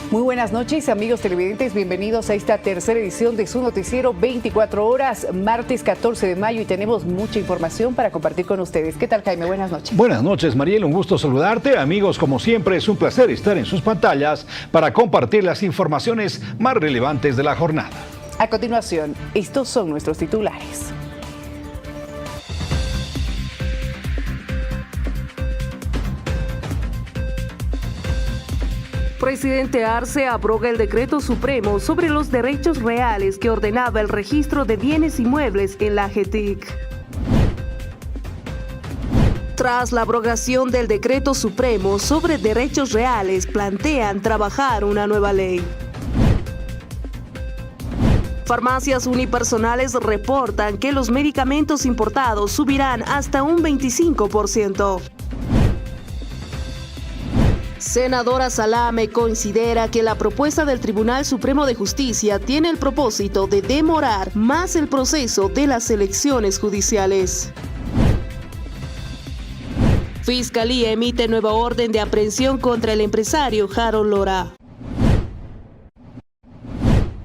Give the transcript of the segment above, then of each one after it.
Muy buenas noches, amigos televidentes. Bienvenidos a esta tercera edición de su noticiero 24 horas, martes 14 de mayo, y tenemos mucha información para compartir con ustedes. ¿Qué tal, Jaime? Buenas noches. Buenas noches, Mariel. Un gusto saludarte. Amigos, como siempre, es un placer estar en sus pantallas para compartir las informaciones más relevantes de la jornada. A continuación, estos son nuestros titulares. Presidente Arce abroga el decreto supremo sobre los derechos reales que ordenaba el registro de bienes inmuebles en la AGETIC. Tras la abrogación del decreto supremo sobre derechos reales, plantean trabajar una nueva ley. Farmacias unipersonales reportan que los medicamentos importados subirán hasta un 25%. Senadora Salame considera que la propuesta del Tribunal Supremo de Justicia tiene el propósito de demorar más el proceso de las elecciones judiciales. Fiscalía emite nueva orden de aprehensión contra el empresario Harold Lora.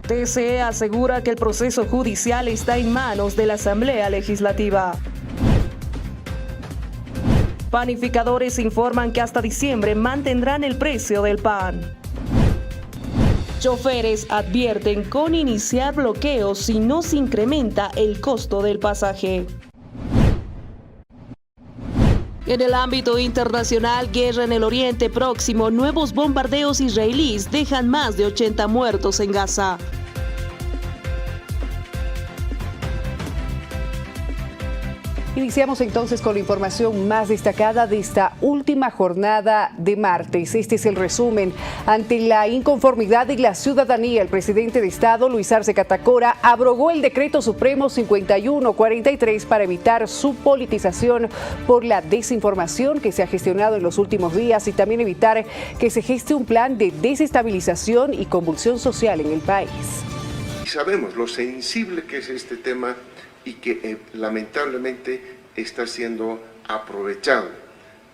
TCE asegura que el proceso judicial está en manos de la Asamblea Legislativa. Panificadores informan que hasta diciembre mantendrán el precio del pan. Choferes advierten con iniciar bloqueos si no se incrementa el costo del pasaje. En el ámbito internacional, guerra en el Oriente Próximo, nuevos bombardeos israelíes dejan más de 80 muertos en Gaza. Iniciamos entonces con la información más destacada de esta última jornada de martes. Este es el resumen. Ante la inconformidad de la ciudadanía, el presidente de Estado, Luis Arce Catacora, abrogó el decreto supremo 5143 para evitar su politización por la desinformación que se ha gestionado en los últimos días y también evitar que se geste un plan de desestabilización y convulsión social en el país. Sabemos lo sensible que es este tema y que lamentablemente está siendo aprovechado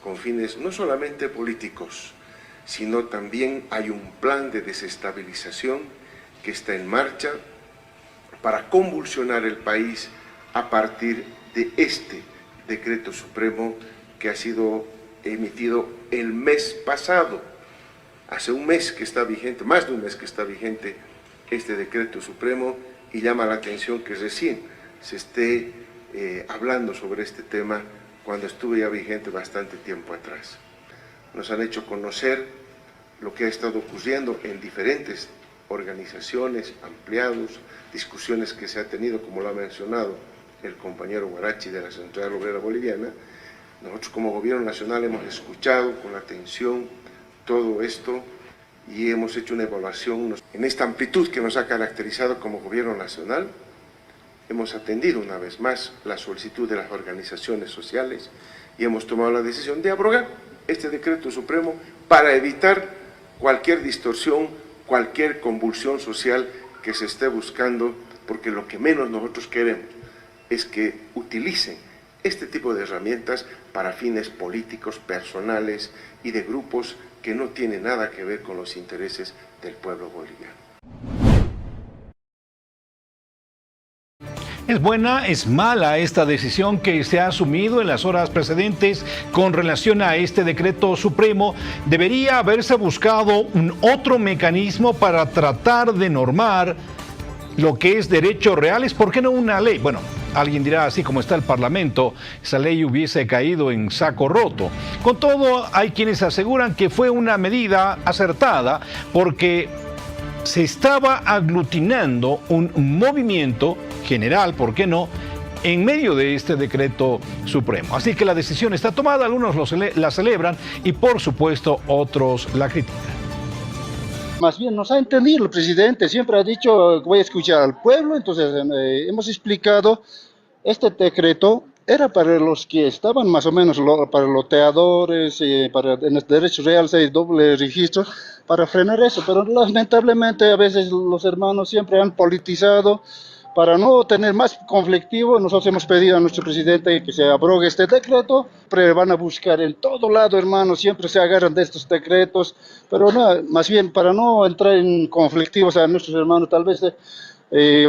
con fines no solamente políticos, sino también hay un plan de desestabilización que está en marcha para convulsionar el país a partir de este decreto supremo que ha sido emitido el mes pasado. Hace un mes que está vigente, más de un mes que está vigente este decreto supremo, y llama la atención que recién se esté hablando sobre este tema cuando estuvo ya vigente bastante tiempo atrás. Nos han hecho conocer lo que ha estado ocurriendo en diferentes organizaciones, ampliados, discusiones que se ha tenido, como lo ha mencionado el compañero Guarachi de la Central Obrera Boliviana. Nosotros como Gobierno Nacional hemos escuchado con atención todo esto y hemos hecho una evaluación en esta amplitud que nos ha caracterizado como Gobierno Nacional. Hemos atendido una vez más la solicitud de las organizaciones sociales y hemos tomado la decisión de abrogar este decreto supremo para evitar cualquier distorsión, cualquier convulsión social que se esté buscando, porque lo que menos nosotros queremos es que utilicen este tipo de herramientas para fines políticos, personales y de grupos que no tienen nada que ver con los intereses del pueblo boliviano. ¿Es buena, es mala esta decisión que se ha asumido en las horas precedentes con relación a este decreto supremo? ¿Debería haberse buscado un otro mecanismo para tratar de normar lo que es derechos reales? ¿Por qué no una ley? Bueno, alguien dirá, así como está el Parlamento, esa ley hubiese caído en saco roto. Con todo, hay quienes aseguran que fue una medida acertada porque se estaba aglutinando un movimiento general, ¿por qué no?, en medio de este decreto supremo. Así que la decisión está tomada, algunos la celebran y por supuesto otros la critican. Más bien nos ha entendido el presidente, siempre ha dicho que voy a escuchar al pueblo, entonces hemos explicado, este decreto era para los que estaban más o menos, para loteadores, para en los derechos reales hay doble registro, para frenar eso, pero lamentablemente a veces los hermanos siempre han politizado Para no tener más conflictivo, nosotros hemos pedido a nuestro presidente que se abrogue este decreto, pero van a buscar en todo lado, hermano, siempre se agarran de estos decretos, pero no, más bien para no entrar en conflictivos a nuestros hermanos, tal vez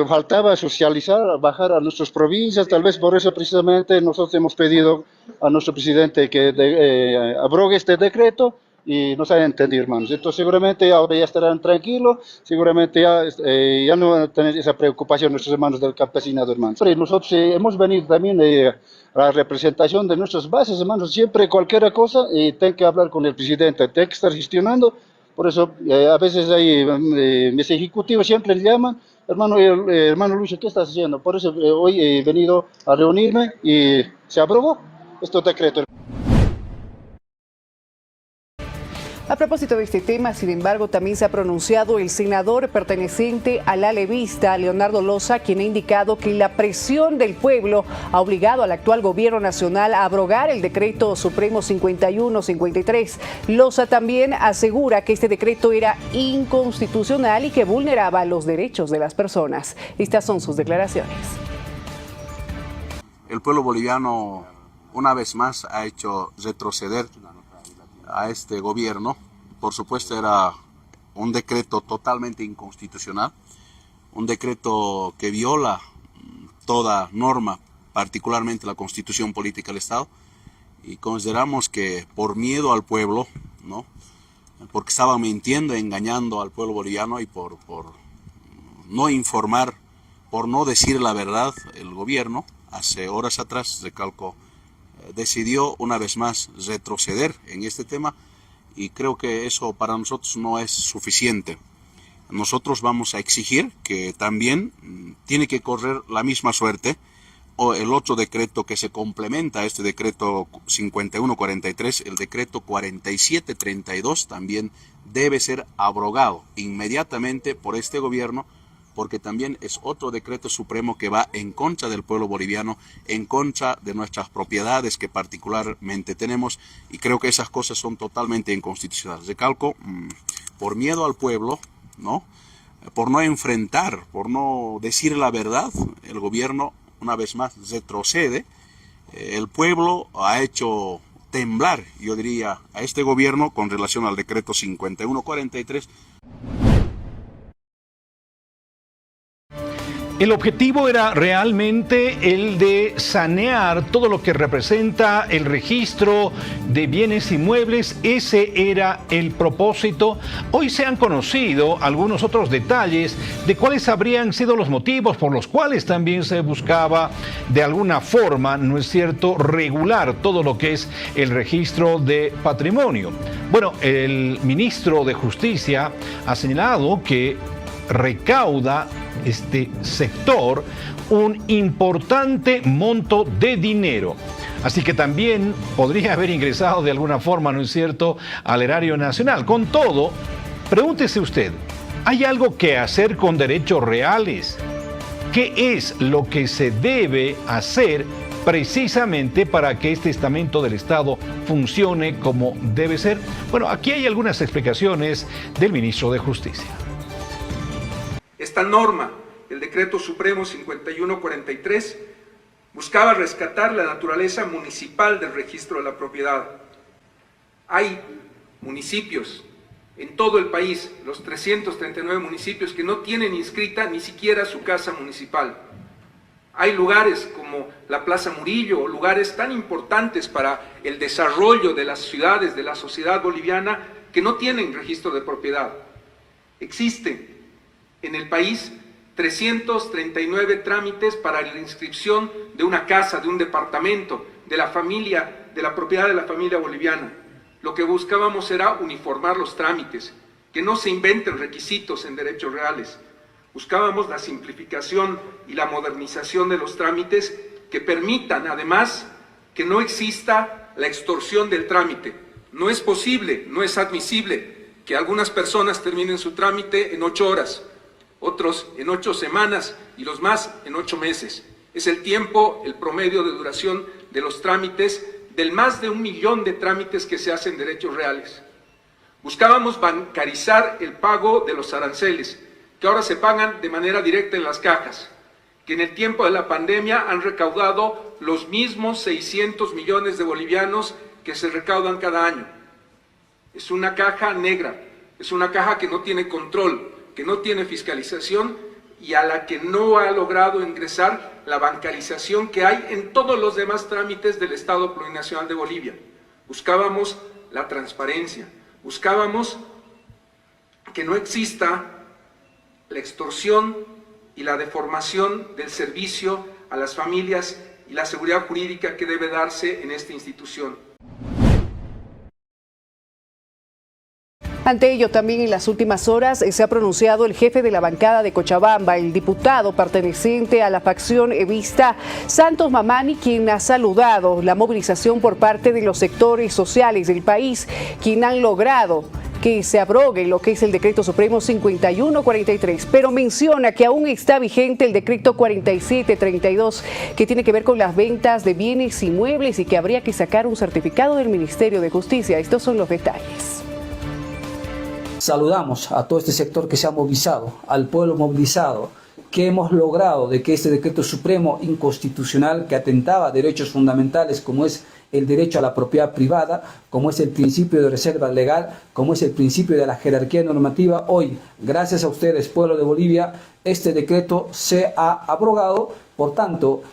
faltaba socializar, bajar a nuestras provincias, tal vez por eso precisamente nosotros hemos pedido a nuestro presidente que abrogue este decreto y nos hayan entendido, hermanos. Entonces seguramente ahora ya estarán tranquilos, seguramente ya no van a tener esa preocupación nuestros hermanos del campesinado, hermanos. Pero nosotros hemos venido también a la representación de nuestras bases, hermanos, siempre cualquier cosa tienen que hablar con el presidente, tienen que estar gestionando. Por eso a veces hay mis ejecutivos siempre le llaman, hermano Lucho, ¿qué estás haciendo? Por eso hoy he venido a reunirme y se aprobó este decreto. A propósito de este tema, sin embargo, también se ha pronunciado el senador perteneciente al ala levista, Leonardo Loza, quien ha indicado que la presión del pueblo ha obligado al actual gobierno nacional a abrogar el decreto supremo 51-53. Loza también asegura que este decreto era inconstitucional y que vulneraba los derechos de las personas. Estas son sus declaraciones. El pueblo boliviano una vez más ha hecho retroceder a este gobierno. Por supuesto era un decreto totalmente inconstitucional, un decreto que viola toda norma, particularmente la Constitución Política del Estado, y consideramos que por miedo al pueblo, ¿no? Porque estaban mintiendo, engañando al pueblo boliviano y por no informar, por no decir la verdad, el gobierno hace horas atrás, recalco, decidió una vez más retroceder en este tema y creo que eso para nosotros no es suficiente. Nosotros vamos a exigir que también tiene que correr la misma suerte o el otro decreto que se complementa a este decreto 51-43, el decreto 47-32 también debe ser abrogado inmediatamente por este gobierno, porque también es otro decreto supremo que va en contra del pueblo boliviano, en contra de nuestras propiedades que particularmente tenemos, y creo que esas cosas son totalmente inconstitucionales. Recalco, por miedo al pueblo, ¿no? Por no enfrentar, por no decir la verdad, el gobierno una vez más retrocede. El pueblo ha hecho temblar, yo diría, a este gobierno con relación al decreto 51-43. El objetivo era realmente el de sanear todo lo que representa el registro de bienes inmuebles. Ese era el propósito. Hoy se han conocido algunos otros detalles de cuáles habrían sido los motivos por los cuales también se buscaba de alguna forma, ¿no es cierto?, regular todo lo que es el registro de patrimonio. Bueno, el ministro de Justicia ha señalado que recauda este sector un importante monto de dinero. Así que también podría haber ingresado de alguna forma, ¿no es cierto?, al erario nacional. Con todo, pregúntese usted, ¿hay algo que hacer con derechos reales? ¿Qué es lo que se debe hacer precisamente para que este estamento del Estado funcione como debe ser? Bueno, aquí hay algunas explicaciones del ministro de Justicia. Esta norma, el Decreto Supremo 51-43, buscaba rescatar la naturaleza municipal del registro de la propiedad. Hay municipios en todo el país, los 339 municipios, que no tienen inscrita ni siquiera su casa municipal. Hay lugares como la Plaza Murillo, lugares tan importantes para el desarrollo de las ciudades, de la sociedad boliviana, que no tienen registro de propiedad. Existen en el país 339 trámites para la inscripción de una casa, de un departamento, de la familia, de la propiedad de la familia boliviana. Lo que buscábamos era uniformar los trámites, que no se inventen requisitos en derechos reales. Buscábamos la simplificación y la modernización de los trámites que permitan, además, que no exista la extorsión del trámite. No es posible, no es admisible que algunas personas terminen su trámite en 8 horas, otros en 8 semanas y los más en 8 meses. Es el tiempo, el promedio de duración de los trámites del más de 1 millón de trámites que se hacen en derechos reales. Buscábamos bancarizar el pago de los aranceles, que ahora se pagan de manera directa en las cajas, que en el tiempo de la pandemia han recaudado los mismos 600 millones de bolivianos que se recaudan cada año. Es una caja negra, es una caja que no tiene control, que no tiene fiscalización y a la que no ha logrado ingresar la bancarización que hay en todos los demás trámites del Estado Plurinacional de Bolivia. Buscábamos la transparencia, buscábamos que no exista la extorsión y la deformación del servicio a las familias y la seguridad jurídica que debe darse en esta institución. Ante ello, también en las últimas horas se ha pronunciado el jefe de la bancada de Cochabamba, el diputado perteneciente a la facción evista Santos Mamani, quien ha saludado la movilización por parte de los sectores sociales del país, quien han logrado que se abrogue lo que es el Decreto Supremo 5143, pero menciona que aún está vigente el Decreto 4732, que tiene que ver con las ventas de bienes inmuebles y que habría que sacar un certificado del Ministerio de Justicia. Estos son los detalles. Saludamos a todo este sector que se ha movilizado, al pueblo movilizado, que hemos logrado de que este decreto supremo inconstitucional que atentaba a derechos fundamentales como es el derecho a la propiedad privada, como es el principio de reserva legal, como es el principio de la jerarquía normativa, hoy, gracias a ustedes, pueblo de Bolivia, este decreto se ha abrogado, por tanto,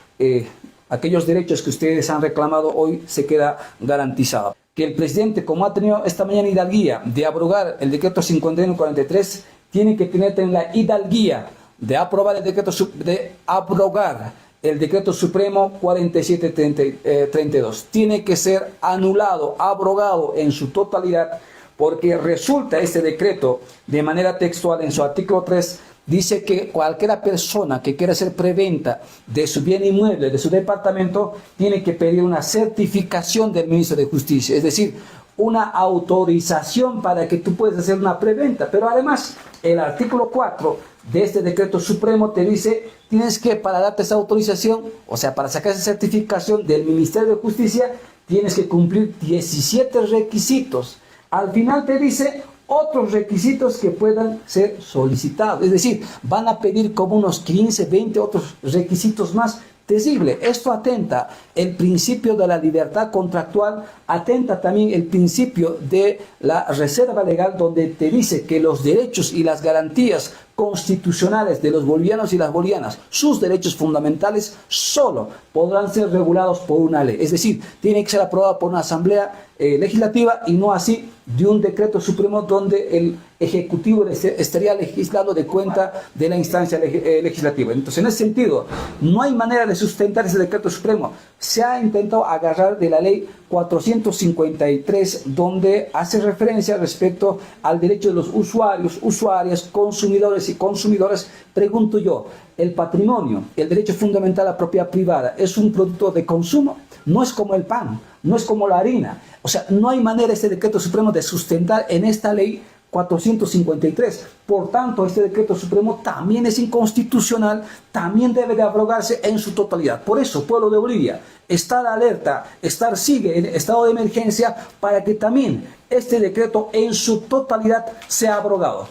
aquellos derechos que ustedes han reclamado hoy se queda garantizado. Que el presidente, como ha tenido esta mañana hidalguía de abrogar el decreto 5143, tiene que tener la hidalguía de aprobar el decreto, de abrogar el decreto supremo 4732. Tiene que ser anulado, abrogado en su totalidad, porque resulta este decreto de manera textual en su artículo 3, dice que cualquier persona que quiera hacer preventa de su bien inmueble, de su departamento, tiene que pedir una certificación del ministro de Justicia, es decir, una autorización para que tú puedas hacer una preventa. Pero además, el artículo 4 de este decreto supremo te dice, tienes que, para darte esa autorización, o sea, para sacar esa certificación del Ministerio de Justicia, tienes que cumplir 17 requisitos. Al final te dice otros requisitos que puedan ser solicitados. Es decir, van a pedir como unos 15, 20 otros requisitos más. Terrible. Esto atenta el principio de la libertad contractual, atenta también el principio de la reserva legal, donde te dice que los derechos y las garantías constitucionales de los bolivianos y las bolivianas, sus derechos fundamentales, solo podrán ser regulados por una ley. Es decir, tiene que ser aprobado por una asamblea legislativa y no así de un decreto supremo donde el Ejecutivo estaría legislando de cuenta de la instancia legislativa. Entonces, en ese sentido, no hay manera de sustentar ese decreto supremo. Se ha intentado agarrar de la ley 453, donde hace referencia respecto al derecho de los usuarios, usuarias, consumidores y consumidoras. Pregunto yo, ¿el patrimonio, el derecho fundamental a la propiedad privada, es un producto de consumo? No es como el pan, no es como la harina. O sea, no hay manera este decreto supremo de sustentar en esta ley 453. Por tanto, este decreto supremo también es inconstitucional, también debe de abrogarse en su totalidad. Por eso, pueblo de Bolivia, estar alerta, sigue en estado de emergencia para que también este decreto en su totalidad sea abrogado.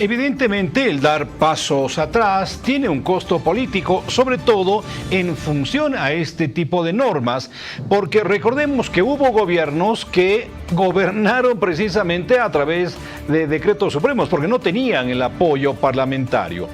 Evidentemente, el dar pasos atrás tiene un costo político, sobre todo en función a este tipo de normas, porque recordemos que hubo gobiernos que gobernaron precisamente a través de decretos supremos, porque no tenían el apoyo parlamentario.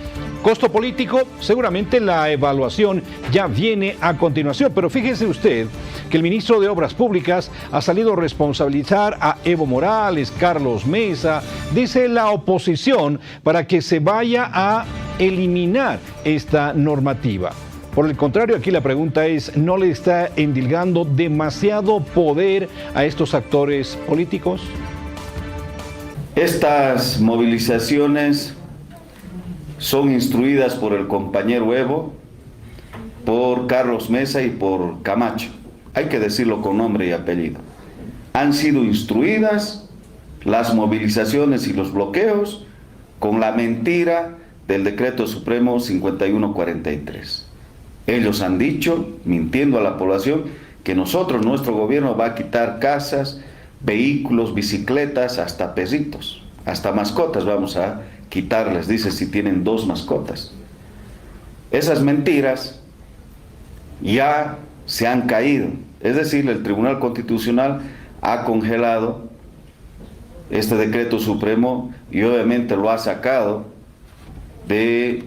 Costo político, seguramente la evaluación ya viene a continuación, pero fíjese usted que el ministro de Obras Públicas ha salido a responsabilizar a Evo Morales, Carlos Mesa, dice la oposición, para que se vaya a eliminar esta normativa. Por el contrario, aquí la pregunta es, ¿no le está endilgando demasiado poder a estos actores políticos? Estas movilizaciones son instruidas por el compañero Evo, por Carlos Mesa y por Camacho. Hay que decirlo con nombre y apellido. Han sido instruidas las movilizaciones y los bloqueos con la mentira del decreto supremo 5143. Ellos han dicho, mintiendo a la población, que nuestro gobierno va a quitar casas, vehículos, bicicletas, hasta perritos, hasta mascotas vamos a quitarles, dice, si tienen 2 mascotas. Esas mentiras ya se han caído. Es decir, el Tribunal Constitucional ha congelado este decreto supremo y obviamente lo ha sacado de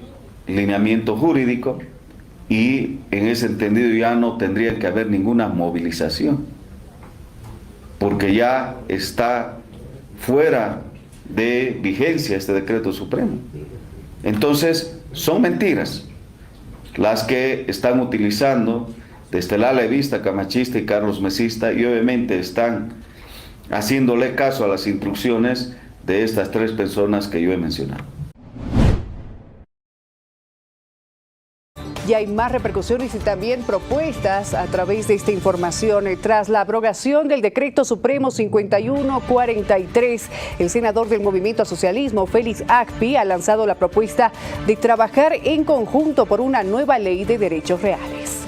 lineamiento jurídico, y en ese entendido ya no tendría que haber ninguna movilización, porque ya está fuera de vigencia este decreto supremo. Entonces, son mentiras las que están utilizando desde el ala evista, camachista y Carlos Mesista, y obviamente están haciéndole caso a las instrucciones de estas 3 personas que yo he mencionado. Y hay más repercusiones y también propuestas a través de esta información. Tras la abrogación del Decreto Supremo 5143, el senador del Movimiento al Socialismo, Félix Acpi, ha lanzado la propuesta de trabajar en conjunto por una nueva ley de derechos reales.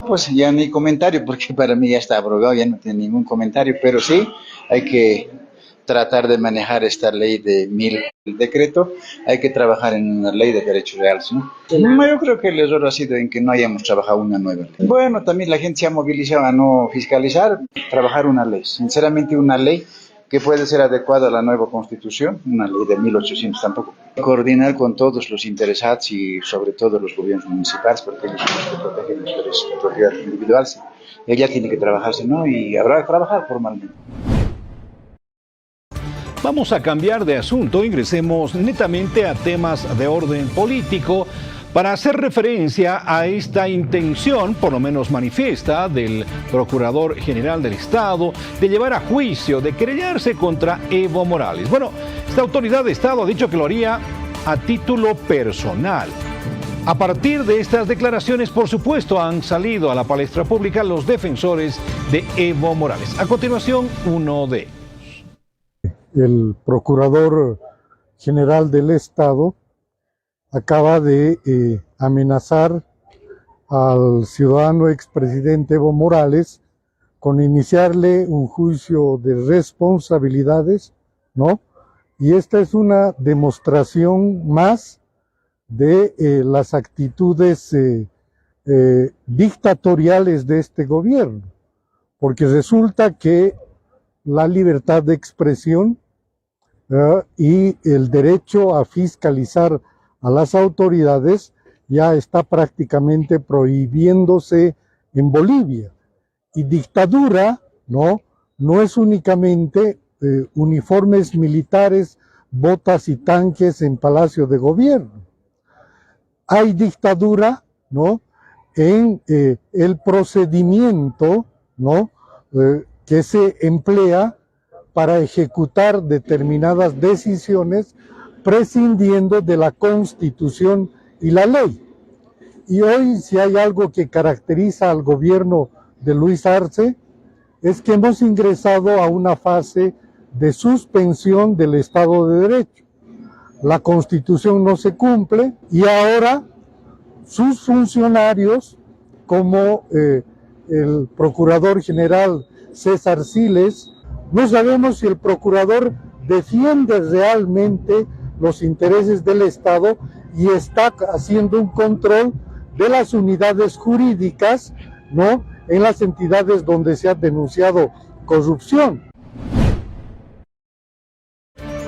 Pues ya ni comentario, porque para mí ya está abrogado, ya no tiene ningún comentario, pero sí hay que tratar de manejar esta ley de 1000 decreto, hay que trabajar en una ley de derechos reales, ¿no? Yo creo que el error ha sido en que no hayamos trabajado una nueva ley. Bueno, también la gente se ha movilizado a no fiscalizar, trabajar una ley, sinceramente una ley que puede ser adecuada a la nueva constitución, una ley de 1800 tampoco. Coordinar con todos los interesados y sobre todo los gobiernos municipales, porque ellos son los que protegen los derechos de propiedad individual. Ella tiene que trabajarse, ¿no? Y habrá que trabajar formalmente. Vamos a cambiar de asunto, ingresemos netamente a temas de orden político para hacer referencia a esta intención, por lo menos manifiesta, del Procurador General del Estado de llevar a juicio, de querellarse contra Evo Morales. Bueno, esta autoridad de Estado ha dicho que lo haría a título personal. A partir de estas declaraciones, por supuesto, han salido a la palestra pública los defensores de Evo Morales. A continuación, uno de ellos. El Procurador General del Estado acaba de amenazar al ciudadano expresidente Evo Morales con iniciarle un juicio de responsabilidades, ¿no? Y esta es una demostración más de las actitudes dictatoriales de este gobierno, porque resulta que la libertad de expresión y el derecho a fiscalizar a las autoridades ya está prácticamente prohibiéndose en Bolivia. Y dictadura no es únicamente uniformes militares, botas y tanques en Palacio de Gobierno. Hay dictadura, ¿no?, en el procedimiento, ¿no?, que se emplea para ejecutar determinadas decisiones prescindiendo de la Constitución y la ley. Y hoy, si hay algo que caracteriza al gobierno de Luis Arce, es que hemos ingresado a una fase de suspensión del Estado de Derecho. La Constitución no se cumple y ahora sus funcionarios, como el Procurador General César Siles, no sabemos si el procurador defiende realmente los intereses del Estado y está haciendo un control de las unidades jurídicas, ¿no?, en las entidades donde se ha denunciado corrupción.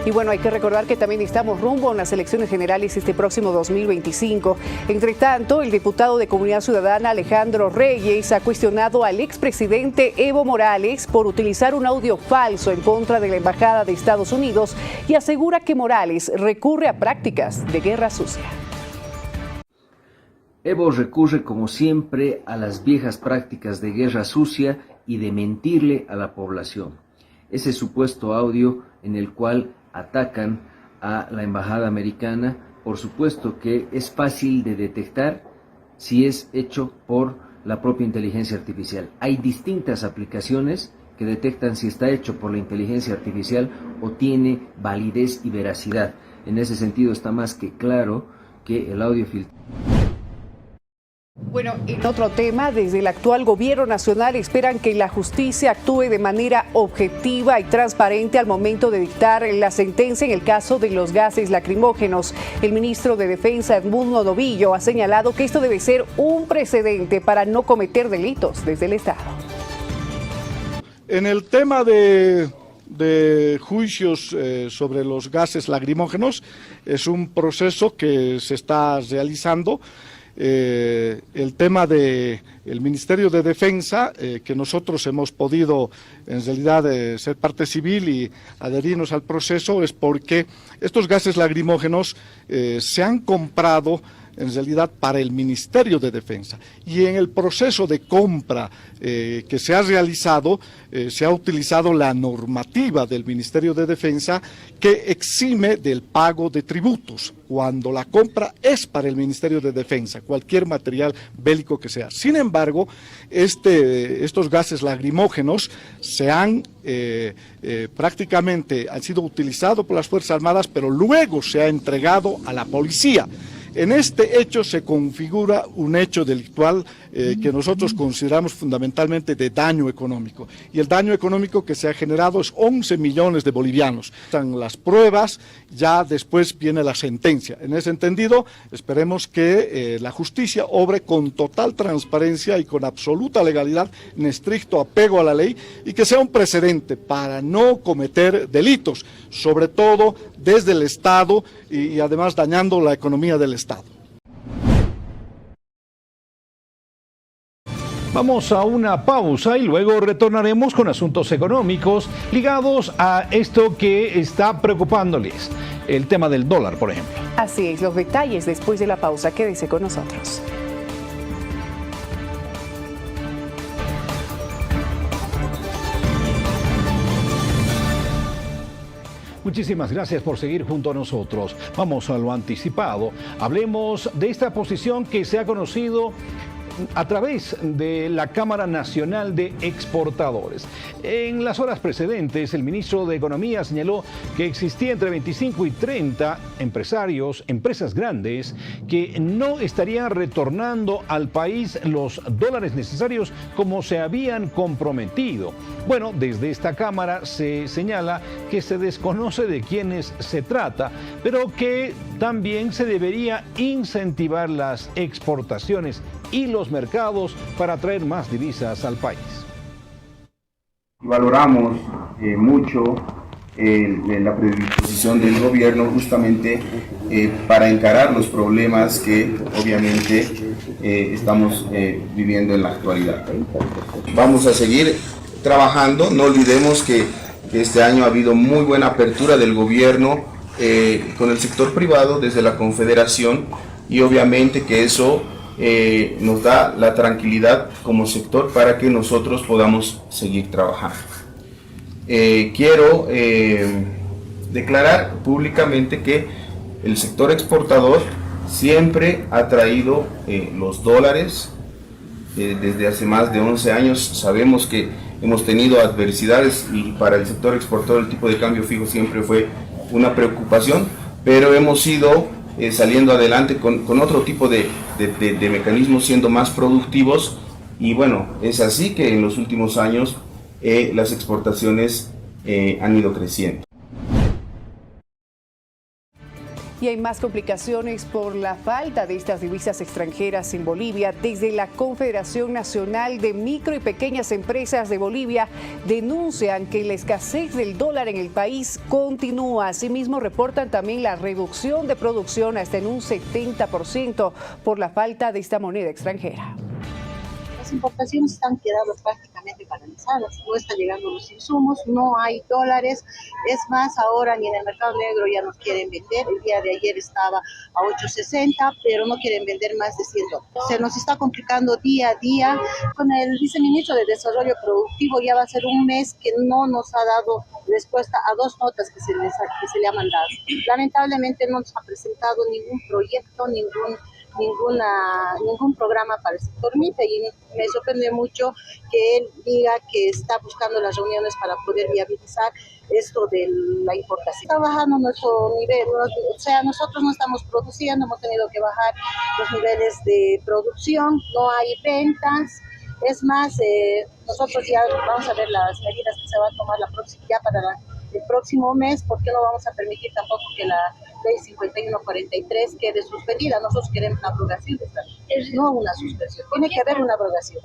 Y bueno, hay que recordar que también estamos rumbo a unas elecciones generales este próximo 2025. Entre tanto, el diputado de Comunidad Ciudadana Alejandro Reyes ha cuestionado al expresidente Evo Morales por utilizar un audio falso en contra de la Embajada de Estados Unidos y asegura que Morales recurre a prácticas de guerra sucia. Evo recurre como siempre a las viejas prácticas de guerra sucia y de mentirle a la población. Ese supuesto audio en el cual atacan a la embajada americana, por supuesto que es fácil de detectar si es hecho por la propia inteligencia artificial. Hay distintas aplicaciones que detectan si está hecho por la inteligencia artificial o tiene validez y veracidad. En ese sentido está más que claro que el audio filtrado. Bueno, en otro tema, desde el actual gobierno nacional esperan que la justicia actúe de manera objetiva y transparente al momento de dictar la sentencia en el caso de los gases lacrimógenos. El ministro de Defensa, Edmundo Novillo, ha señalado que esto debe ser un precedente para no cometer delitos desde el Estado. En el tema de juicios sobre los gases lacrimógenos, es un proceso que se está realizando. El tema del Ministerio de Defensa, que nosotros hemos podido en realidad ser parte civil y adherirnos al proceso, es porque estos gases lacrimógenos se han comprado en realidad para el Ministerio de Defensa, y en el proceso de compra que se ha realizado se ha utilizado la normativa del Ministerio de Defensa que exime del pago de tributos cuando la compra es para el Ministerio de Defensa, cualquier material bélico que sea. Sin embargo, estos gases lacrimógenos se han prácticamente han sido utilizados por las Fuerzas Armadas, pero luego se ha entregado a la policía. En este hecho se configura un hecho delictual que nosotros consideramos fundamentalmente de daño económico. Y el daño económico que se ha generado es 11 millones de bolivianos. Están las pruebas, ya después viene la sentencia. En ese entendido, esperemos que la justicia obre con total transparencia y con absoluta legalidad, en estricto apego a la ley, y que sea un precedente para no cometer delitos, sobre todo desde el Estado y además dañando la economía del Estado. Vamos a una pausa y luego retornaremos con asuntos económicos ligados a esto que está preocupándoles, el tema del dólar, por ejemplo. Así es, los detalles después de la pausa. Quédese con nosotros. Muchísimas gracias por seguir junto a nosotros. Vamos a lo anticipado. Hablemos de esta posición que se ha conocido a través de la Cámara Nacional de Exportadores. En las horas precedentes, el ministro de Economía señaló que existía entre 25 y 30 empresas grandes, que no estarían retornando al país los dólares necesarios como se habían comprometido. Bueno, desde esta Cámara se señala que se desconoce de quiénes se trata, pero que también se debería incentivar las exportaciones y los mercados para traer más divisas al país. Valoramos mucho la predisposición del gobierno justamente para encarar los problemas que obviamente estamos viviendo en la actualidad. Vamos a seguir trabajando. No olvidemos que este año ha habido muy buena apertura del gobierno con el sector privado desde la Confederación, y obviamente que eso nos da la tranquilidad como sector para que nosotros podamos seguir trabajando. Quiero declarar públicamente que el sector exportador siempre ha traído los dólares desde hace más de 11 años. Sabemos que hemos tenido adversidades y para el sector exportador el tipo de cambio fijo siempre fue una preocupación, pero hemos ido saliendo adelante con otro tipo de mecanismos, siendo más productivos, y bueno, es así que en los últimos años las exportaciones han ido creciendo. Y hay más complicaciones por la falta de estas divisas extranjeras en Bolivia. Desde la Confederación Nacional de Micro y Pequeñas Empresas de Bolivia denuncian que la escasez del dólar en el país continúa. Asimismo, reportan también la reducción de producción hasta en un 70% por la falta de esta moneda extranjera. Las importaciones están quedando prácticamente paralizadas, no están llegando los insumos, no hay dólares, es más, ahora ni en el mercado negro ya nos quieren vender. El día de ayer estaba a 8.60, pero no quieren vender más de 100 dólares. Se nos está complicando día a día. Con el viceministro de Desarrollo Productivo ya va a ser un mes que no nos ha dado respuesta a 2 notas que se le ha mandado. Lamentablemente no nos ha presentado ningún proyecto, ningún programa para el sector MIPE, y me sorprende mucho que él diga que está buscando las reuniones para poder viabilizar esto de la importación. Está bajando nuestro nivel, o sea, nosotros no estamos produciendo, hemos tenido que bajar los niveles de producción, no hay ventas. Es más, nosotros ya vamos a ver las medidas que se van a tomar ya para el próximo mes, porque no vamos a permitir tampoco que la ley 5143 quede suspendida. Nosotros queremos una abrogación de esta ley, no una suspensión. Tiene que haber una abrogación.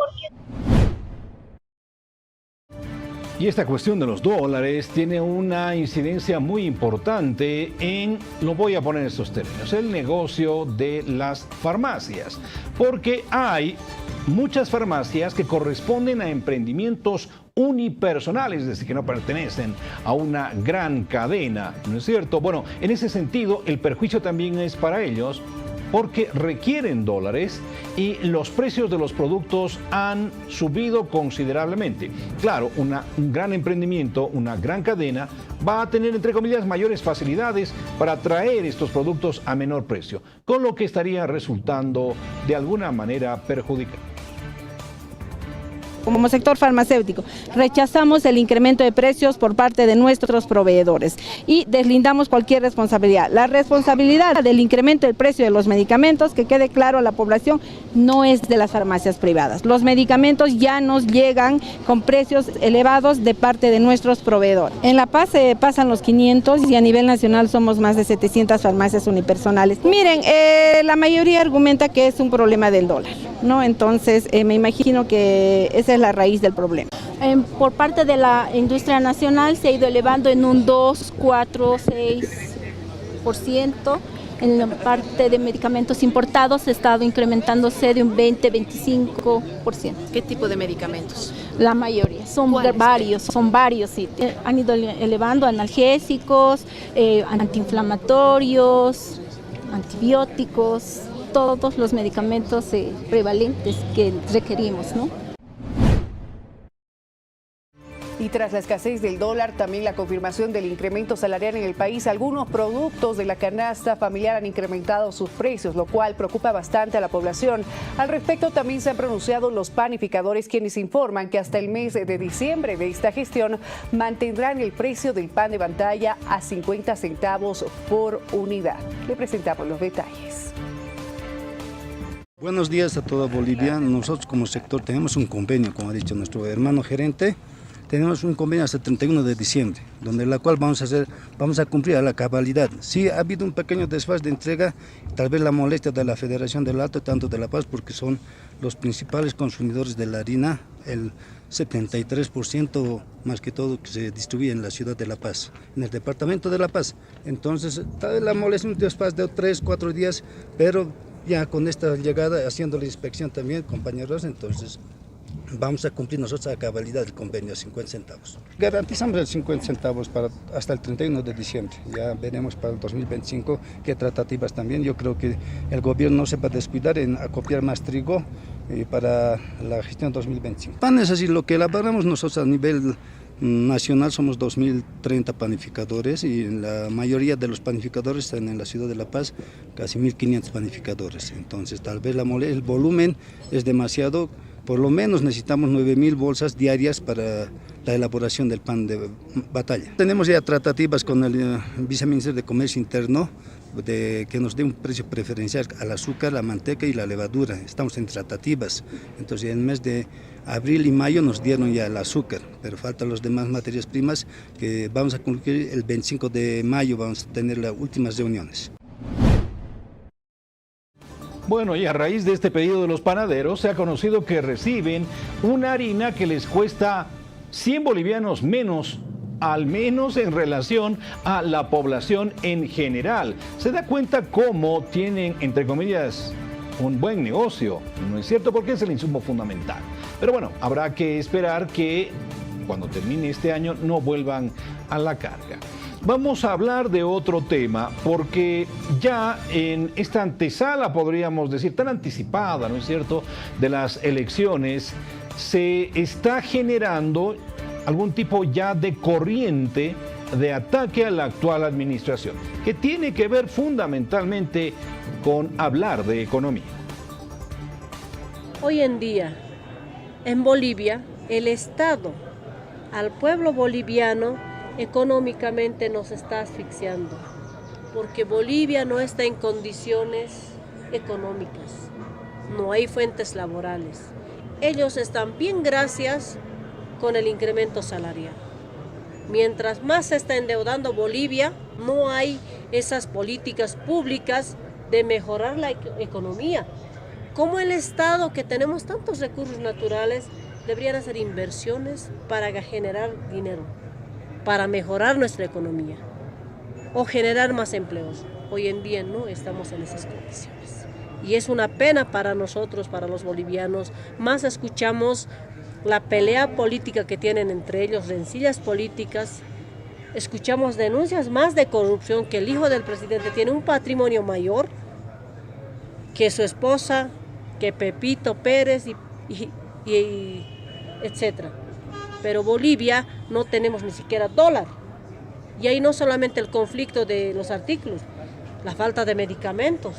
Y esta cuestión de los dólares tiene una incidencia muy importante en, lo voy a poner en estos términos, el negocio de las farmacias. Porque hay muchas farmacias que corresponden a emprendimientos unipersonales, es decir, que no pertenecen a una gran cadena, ¿no es cierto? Bueno, en ese sentido, el perjuicio también es para ellos, porque requieren dólares y los precios de los productos han subido considerablemente. Claro, un gran emprendimiento, una gran cadena, va a tener, entre comillas, mayores facilidades para traer estos productos a menor precio, con lo que estaría resultando de alguna manera perjudicado. Como sector farmacéutico, rechazamos el incremento de precios por parte de nuestros proveedores y deslindamos cualquier responsabilidad. La responsabilidad del incremento del precio de los medicamentos, que quede claro a la población, no es de las farmacias privadas. Los medicamentos ya nos llegan con precios elevados de parte de nuestros proveedores. En La Paz se pasan los 500 y a nivel nacional somos más de 700 farmacias unipersonales. Miren, la mayoría argumenta que es un problema del dólar, ¿no? Entonces, me imagino que esa es la raíz del problema. Por parte de la industria nacional se ha ido elevando en un 2, 4, 6%. En la parte de medicamentos importados ha estado incrementándose de un 20, 25%. ¿Qué tipo de medicamentos? La mayoría, son varios, sí. Han ido elevando analgésicos, antiinflamatorios, antibióticos, todos los medicamentos prevalentes que requerimos, ¿no? Y tras la escasez del dólar, también la confirmación del incremento salarial en el país, algunos productos de la canasta familiar han incrementado sus precios, lo cual preocupa bastante a la población. Al respecto, también se han pronunciado los panificadores, quienes informan que hasta el mes de diciembre de esta gestión mantendrán el precio del pan de pantalla a 50 centavos por unidad. Le presentamos los detalles. Buenos días a toda Bolivia. Nosotros como sector tenemos un convenio, como ha dicho nuestro hermano gerente. Tenemos un convenio hasta el 31 de diciembre, donde la cual vamos a cumplir a la cabalidad. Sí, ha habido un pequeño desfase de entrega, tal vez la molestia de la Federación del Alto, tanto de La Paz, porque son los principales consumidores de la harina, el 73% más que todo que se distribuye en la ciudad de La Paz, en el departamento de La Paz. Entonces, tal vez la molestia, un desfase de 3, 4 días, pero ya con esta llegada, haciendo la inspección también, compañeros, entonces vamos a cumplir nosotros a cabalidad el convenio a 50 centavos. Garantizamos el 50 centavos hasta el 31 de diciembre. Ya veremos para el 2025 qué tratativas también. Yo creo que el gobierno no se va a descuidar en acopiar más trigo para la gestión 2025. Pan es así, lo que elaboramos nosotros a nivel nacional somos 2.030 panificadores y la mayoría de los panificadores están en la ciudad de La Paz, casi 1.500 panificadores. Entonces tal vez el volumen es demasiado. Por lo menos necesitamos 9.000 bolsas diarias para la elaboración del pan de batalla. Tenemos ya tratativas con el viceministro de Comercio Interno de que nos dé un precio preferencial al azúcar, la manteca y la levadura. Estamos en tratativas. Entonces en el mes de abril y mayo nos dieron ya el azúcar, pero faltan las demás materias primas que vamos a concluir el 25 de mayo, vamos a tener las últimas reuniones. Bueno, y a raíz de este pedido de los panaderos, se ha conocido que reciben una harina que les cuesta 100 bolivianos menos, al menos en relación a la población en general. Se da cuenta cómo tienen, entre comillas, un buen negocio, ¿no es cierto? Porque es el insumo fundamental. Pero bueno, habrá que esperar que cuando termine este año no vuelvan a la carga. Vamos a hablar de otro tema, porque ya en esta antesala, podríamos decir, tan anticipada, ¿no es cierto?, de las elecciones, se está generando algún tipo ya de corriente de ataque a la actual administración, que tiene que ver fundamentalmente con hablar de economía. Hoy en día, en Bolivia, el Estado al pueblo boliviano económicamente nos está asfixiando, porque Bolivia no está en condiciones económicas, no hay fuentes laborales. Ellos están bien gracias con el incremento salarial. Mientras más se está endeudando Bolivia, no hay esas políticas públicas de mejorar la economía. Como el Estado, que tenemos tantos recursos naturales, deberían hacer inversiones para generar dinero, para mejorar nuestra economía o generar más empleos. Hoy en día no estamos en esas condiciones. Y es una pena para nosotros, para los bolivianos. Más escuchamos la pelea política que tienen entre ellos, rencillas políticas. Escuchamos denuncias más de corrupción, que el hijo del presidente tiene un patrimonio mayor que su esposa, que Pepito Pérez y etcétera. Pero Bolivia no tenemos ni siquiera dólar. Y ahí no solamente el conflicto de los artículos, la falta de medicamentos,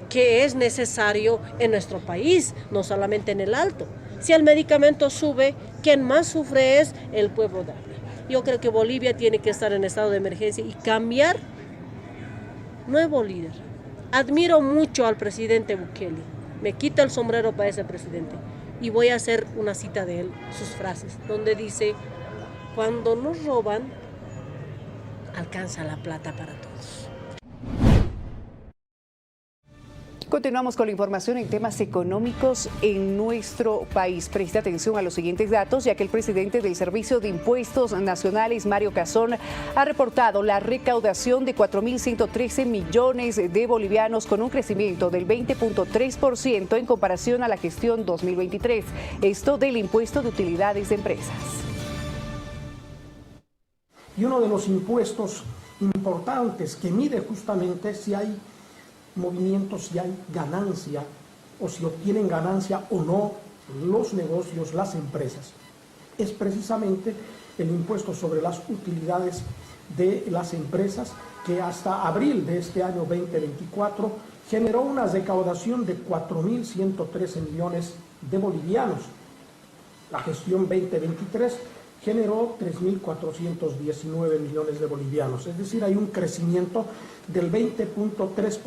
que es necesario en nuestro país, no solamente en el Alto. Si el medicamento sube, quien más sufre es el pueblo de a pie. Yo creo que Bolivia tiene que estar en estado de emergencia y cambiar nuevo líder. Admiro mucho al presidente Bukele, me quito el sombrero para ese presidente y voy a hacer una cita de él, sus frases, donde dice: cuando nos roban, alcanza la plata para todos. Continuamos con la información en temas económicos en nuestro país. Preste atención a los siguientes datos, ya que el presidente del Servicio de Impuestos Nacionales, Mario Cazón, ha reportado la recaudación de 4.113 millones de bolivianos, con un crecimiento del 20.3% en comparación a la gestión 2023. Esto del impuesto de utilidades de empresas. Y uno de los impuestos importantes que mide justamente si hay movimientos, si hay ganancia o si obtienen ganancia o no los negocios, las empresas, es precisamente el impuesto sobre las utilidades de las empresas, que hasta abril de este año 2024 generó una recaudación de 4.113 millones de bolivianos. La gestión 2023 generó 3.419 millones de bolivianos, es decir, hay un crecimiento del 20.3%,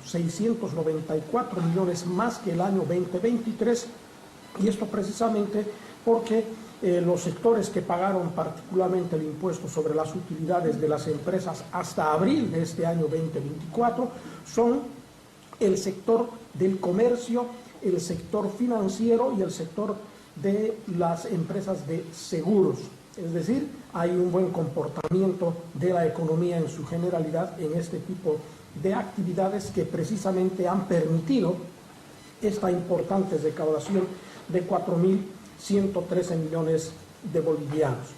694 millones más que el año 2023, y esto precisamente porque los sectores que pagaron particularmente el impuesto sobre las utilidades de las empresas hasta abril de este año 2024 son el sector del comercio, el sector financiero y el sector de las empresas de seguros. Es decir, hay un buen comportamiento de la economía en su generalidad en este tipo de actividades que precisamente han permitido esta importante recaudación de 4.113 millones de bolivianos.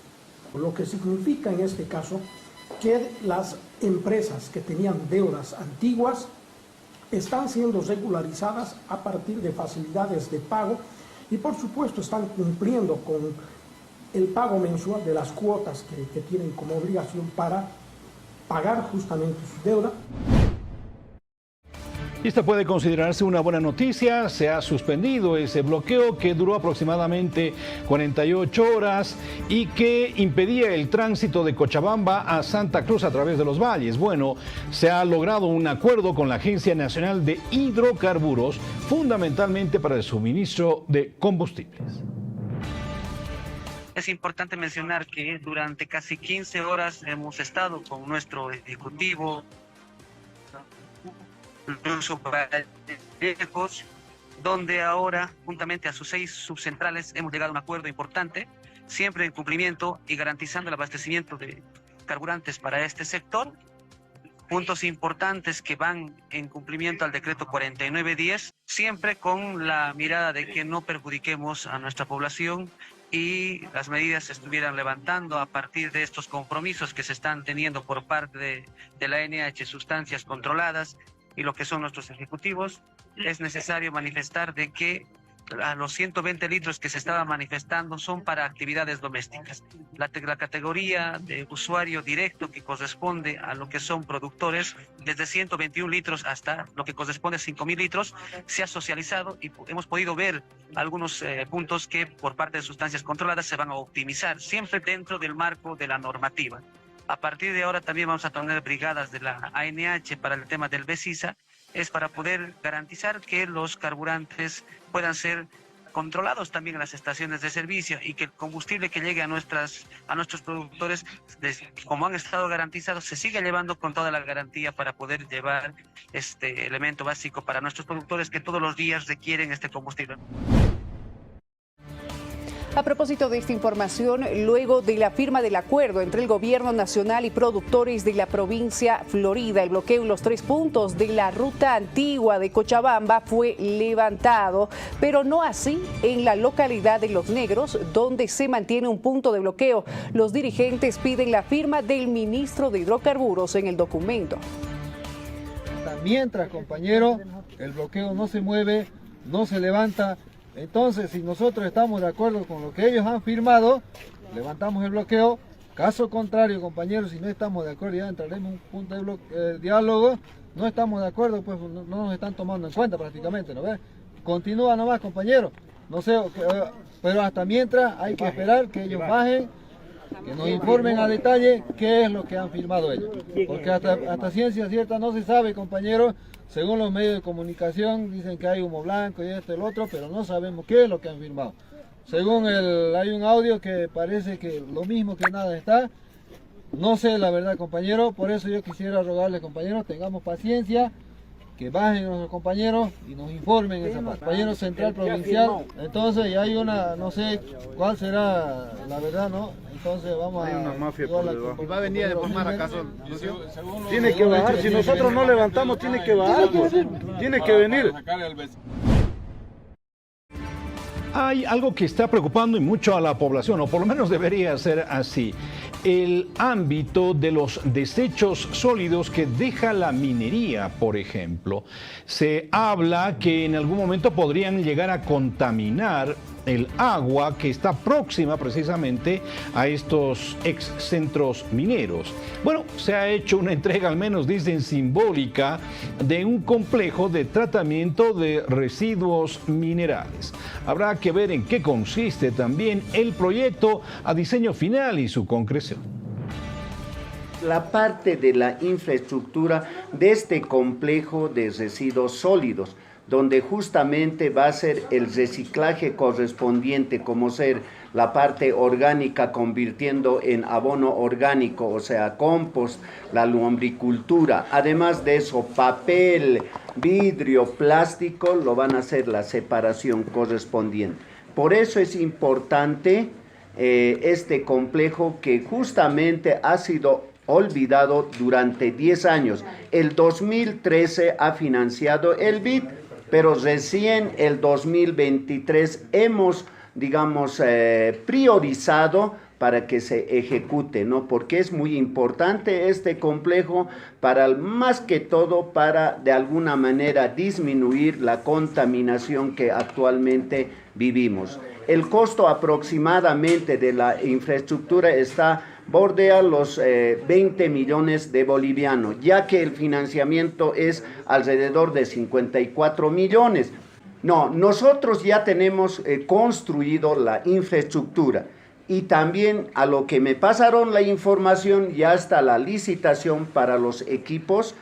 Lo que significa en este caso que las empresas que tenían deudas antiguas están siendo regularizadas a partir de facilidades de pago y por supuesto están cumpliendo con el pago mensual de las cuotas que tienen como obligación para pagar justamente su deuda. Esta puede considerarse una buena noticia. Se ha suspendido ese bloqueo que duró aproximadamente 48 horas y que impedía el tránsito de Cochabamba a Santa Cruz a través de los valles. Bueno, se ha logrado un acuerdo con la Agencia Nacional de Hidrocarburos, fundamentalmente para el suministro de combustibles. Es importante mencionar que durante casi 15 horas hemos estado con nuestro ejecutivo, lejos, donde ahora, juntamente a sus 6 subcentrales, hemos llegado a un acuerdo importante, siempre en cumplimiento y garantizando el abastecimiento de carburantes para este sector. Puntos importantes que van en cumplimiento al decreto 4910, siempre con la mirada de que no perjudiquemos a nuestra población y las medidas se estuvieran levantando a partir de estos compromisos que se están teniendo por parte de la NH Sustancias Controladas y lo que son nuestros ejecutivos. Es necesario manifestar de que a los 120 litros que se estaban manifestando son para actividades domésticas. La categoría de usuario directo que corresponde a lo que son productores, desde 121 litros hasta lo que corresponde a 5.000 litros, se ha socializado y hemos podido ver algunos puntos que por parte de sustancias controladas se van a optimizar, siempre dentro del marco de la normativa. A partir de ahora también vamos a tener brigadas de la ANH para el tema del BESISA, es para poder garantizar que los carburantes puedan ser controlados también en las estaciones de servicio y que el combustible que llegue a nuestros productores, como han estado garantizados, se siga llevando con toda la garantía para poder llevar este elemento básico para nuestros productores que todos los días requieren este combustible. A propósito de esta información, luego de la firma del acuerdo entre el gobierno nacional y productores de la provincia Florida, el bloqueo en los 3 puntos de la ruta antigua de Cochabamba fue levantado, pero no así en la localidad de Los Negros, donde se mantiene un punto de bloqueo. Los dirigentes piden la firma del ministro de Hidrocarburos en el documento. Mientras, compañero, el bloqueo no se mueve, no se levanta. Entonces, si nosotros estamos de acuerdo con lo que ellos han firmado, levantamos el bloqueo. Caso contrario, compañeros, si no estamos de acuerdo, ya entraremos en un punto de diálogo. No estamos de acuerdo, pues no nos están tomando en cuenta prácticamente, ¿no ves? Continúa nomás, compañeros. No sé, pero hasta mientras hay que esperar que ellos bajen, que nos informen a detalle qué es lo que han firmado ellos. Porque hasta ciencia cierta no se sabe, compañeros. Según los medios de comunicación dicen que hay humo blanco y esto y el otro, pero no sabemos qué es lo que han firmado. Según hay un audio que parece que lo mismo que nada está. No sé la verdad, compañero, por eso yo quisiera rogarles, compañeros, tengamos paciencia, que bajen nuestros compañeros y nos informen esa parte. Compañero central provincial, entonces ya hay una, no sé cuál será la verdad, ¿no? Entonces vamos a... Hay una mafia por debajo. ¿Va a venir a deformar acaso? Tiene que bajar, si nosotros no levantamos, tiene que bajar, pues. Tiene que venir. Hay algo que está preocupando y mucho a la población, o por lo menos debería ser así. El ámbito de los desechos sólidos que deja la minería, por ejemplo. Se habla que en algún momento podrían llegar a contaminar el agua que está próxima precisamente a estos ex centros mineros. Bueno, se ha hecho una entrega, al menos dicen simbólica, de un complejo de tratamiento de residuos minerales. Habrá que ver en qué consiste también el proyecto a diseño final y su concreción. La parte de la infraestructura de este complejo de residuos sólidos, donde justamente va a ser el reciclaje correspondiente, como ser la parte orgánica convirtiendo en abono orgánico, o sea, compost, la lombricultura. Además de eso, papel, vidrio, plástico, lo van a hacer la separación correspondiente. Por eso es importante este complejo que justamente ha sido olvidado durante 10 años. El 2013 ha financiado el BID, pero recién el 2023 hemos, digamos, priorizado para que se ejecute, ¿no? Porque es muy importante este complejo para, más que todo, para de alguna manera disminuir la contaminación que actualmente vivimos. El costo aproximadamente de la infraestructura bordea los 20 millones de bolivianos, ya que el financiamiento es alrededor de 54 millones. No, nosotros ya tenemos construido la infraestructura y también a lo que me pasaron la información ya está la licitación para los equipos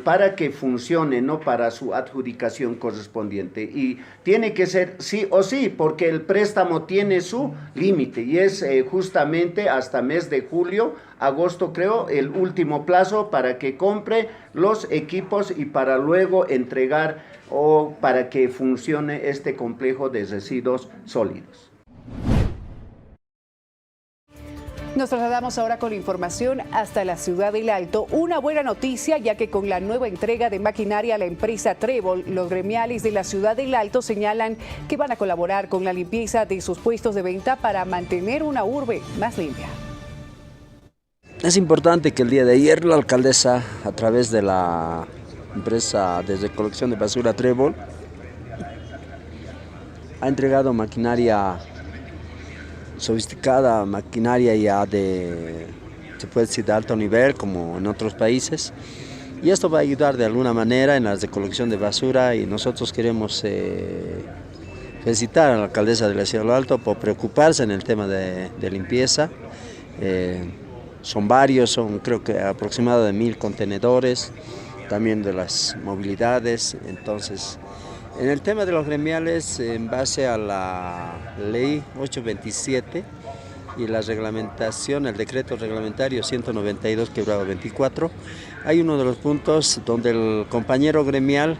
para que funcione, ¿no? Para su adjudicación correspondiente. Y tiene que ser sí o sí, porque el préstamo tiene su límite y es justamente hasta mes de julio, agosto creo, el último plazo para que compre los equipos y para luego entregar o para que funcione este complejo de residuos sólidos. Nos trasladamos ahora con la información hasta la ciudad del Alto. Una buena noticia, ya que con la nueva entrega de maquinaria a la empresa Trébol, los gremiales de la ciudad del Alto señalan que van a colaborar con la limpieza de sus puestos de venta para mantener una urbe más limpia. Es importante que el día de ayer la alcaldesa, a través de la empresa de recolección de basura Trébol, ha entregado maquinaria sofisticada, maquinaria ya se puede decir, de alto nivel, como en otros países. Y esto va a ayudar de alguna manera en la recolección de basura, y nosotros queremos felicitar a la alcaldesa de la Ciudad del Alto por preocuparse en el tema de limpieza. Son varios, creo que aproximadamente 1000 contenedores, también de las movilidades. Entonces, en el tema de los gremiales, en base a la ley 827 y la reglamentación, el decreto reglamentario 192/24, hay uno de los puntos donde el compañero gremial,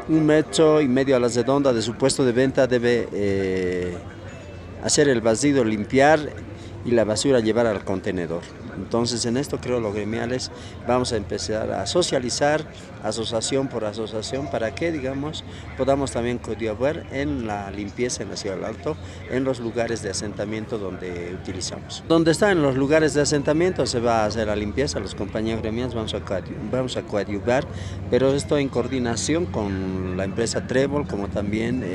1,5 metros a la redonda de su puesto de venta, debe hacer el vacío, limpiar, y la basura llevar al contenedor. Entonces, en esto creo los gremiales vamos a empezar a socializar asociación por asociación para que, digamos, podamos también colaborar en la limpieza en la Ciudad del Alto, en los lugares de asentamiento donde utilizamos. Donde están los lugares de asentamiento se va a hacer la limpieza, los compañeros gremiales vamos a coadyuvar, pero esto en coordinación con la empresa Trébol, como también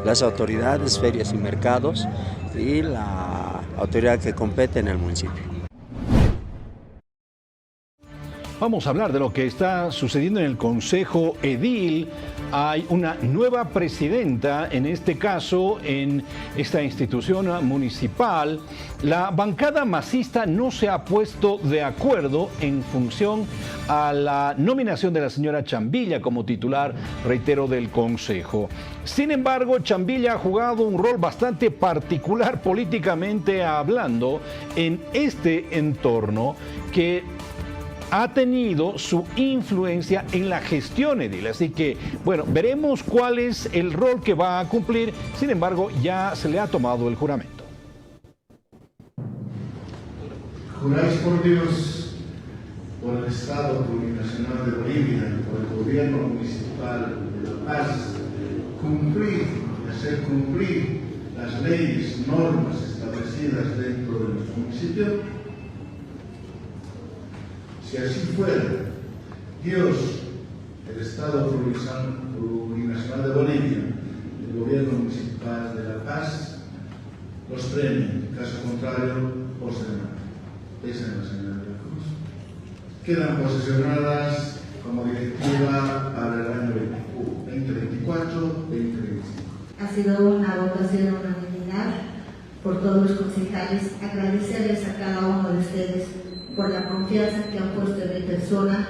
las autoridades, ferias y mercados, y la autoridad que compete en el municipio. Vamos a hablar de lo que está sucediendo en el Consejo Edil. Hay una nueva presidenta, en este caso, en esta institución municipal. La bancada masista no se ha puesto de acuerdo en función a la nominación de la señora Chambilla como titular, reitero, del Consejo. Sin embargo, Chambilla ha jugado un rol bastante particular políticamente hablando en este entorno que ha tenido su influencia en la gestión edil. Así que, bueno, veremos cuál es el rol que va a cumplir. Sin embargo, ya se le ha tomado el juramento. Juráis por Dios, por el Estado Plurinacional de Bolivia y por el Gobierno Municipal de La Paz, cumplir y hacer cumplir las leyes, normas establecidas dentro de nuestro municipio. Si así fuera, Dios, el Estado Plurinacional de Bolivia, el Gobierno Municipal de La Paz, los premia. En caso contrario, os demanda. Esa es la señora de la Cruz. Quedan posesionadas como directiva para el año 2024-2025. Ha sido una votación unanimidad por todos los concejales. Agradecerles a cada uno de ustedes por la confianza que han puesto en mi persona,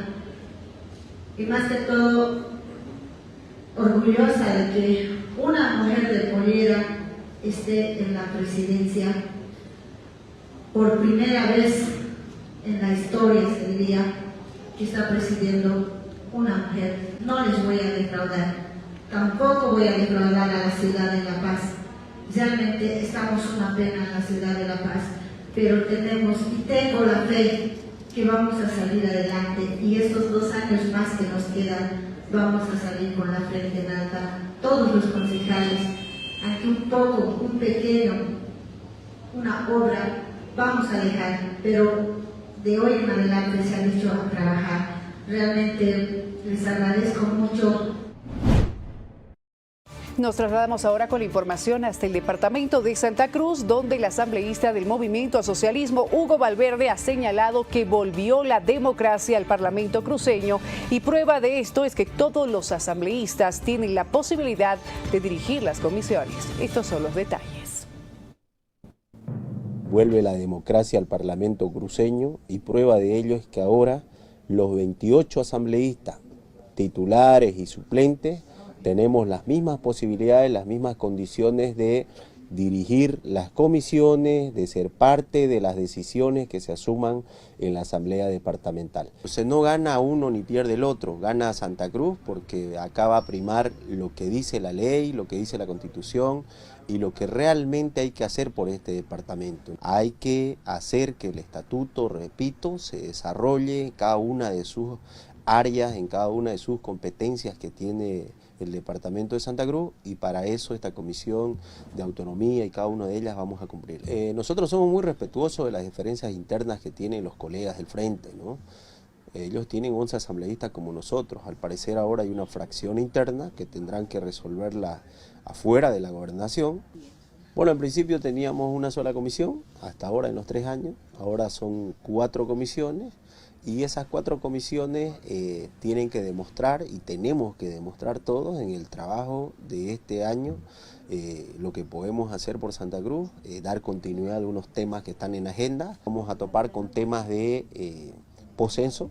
y más que todo orgullosa de que una mujer de Pollera esté en la presidencia por primera vez en la historia, se diría, que está presidiendo una mujer. No les voy a defraudar, tampoco voy a defraudar a la ciudad de La Paz. Realmente estamos una pena en la ciudad de La Paz, pero tenemos y tengo la fe que vamos a salir adelante, y estos 2 años más que nos quedan vamos a salir con la frente en alta, todos los concejales, aunque un poco, un pequeño, una obra vamos a dejar, pero de hoy en adelante se han hecho a trabajar. Realmente les agradezco mucho. Nos trasladamos ahora con la información hasta el departamento de Santa Cruz, donde el asambleísta del Movimiento al Socialismo, Hugo Valverde, ha señalado que volvió la democracia al Parlamento cruceño, y prueba de esto es que todos los asambleístas tienen la posibilidad de dirigir las comisiones. Estos son los detalles. Vuelve la democracia al Parlamento cruceño, y prueba de ello es que ahora los 28 asambleístas, titulares y suplentes, tenemos las mismas posibilidades, las mismas condiciones de dirigir las comisiones, de ser parte de las decisiones que se asuman en la Asamblea Departamental. Entonces no gana uno ni pierde el otro, gana Santa Cruz porque acá va a primar lo que dice la ley, lo que dice la Constitución y lo que realmente hay que hacer por este departamento. Hay que hacer que el estatuto, repito, se desarrolle en cada una de sus áreas, en cada una de sus competencias que tiene el departamento de Santa Cruz, y para eso esta comisión de autonomía y cada una de ellas vamos a cumplir. Nosotros somos muy respetuosos de las diferencias internas que tienen los colegas del frente, ¿no? ellos tienen 11 asambleístas como nosotros. Al parecer ahora hay una fracción interna que tendrán que resolverla afuera de la gobernación. Bueno, en principio teníamos una sola comisión, hasta ahora en los 3 años, ahora son 4 comisiones, y esas 4 comisiones tienen que demostrar, y tenemos que demostrar todos en el trabajo de este año, lo que podemos hacer por Santa Cruz, dar continuidad a algunos temas que están en agenda. Vamos a topar con temas de poscenso,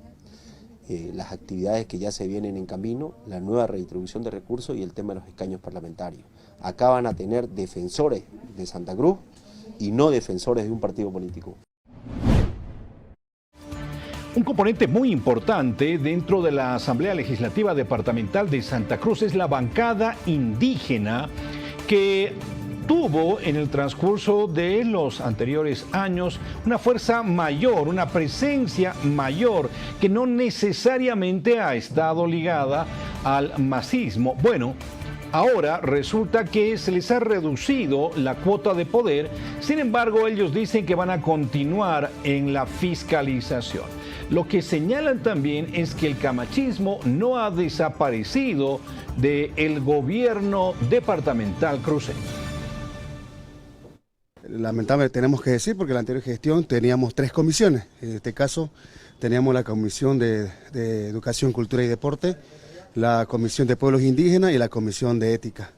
las actividades que ya se vienen en camino, la nueva redistribución de recursos y el tema de los escaños parlamentarios. Acá van a tener defensores de Santa Cruz y no defensores de un partido político. Un componente muy importante dentro de la Asamblea Legislativa Departamental de Santa Cruz es la bancada indígena que tuvo en el transcurso de los anteriores años una fuerza mayor, una presencia mayor, que no necesariamente ha estado ligada al masismo. Bueno, ahora resulta que se les ha reducido la cuota de poder, sin embargo ellos dicen que van a continuar en la fiscalización. Lo que señalan también es que el camachismo no ha desaparecido del gobierno departamental cruceño. Lamentable tenemos que decir, porque en la anterior gestión teníamos 3 comisiones. En este caso teníamos la Comisión de Educación, Cultura y Deporte, la Comisión de Pueblos Indígenas y la Comisión de Ética.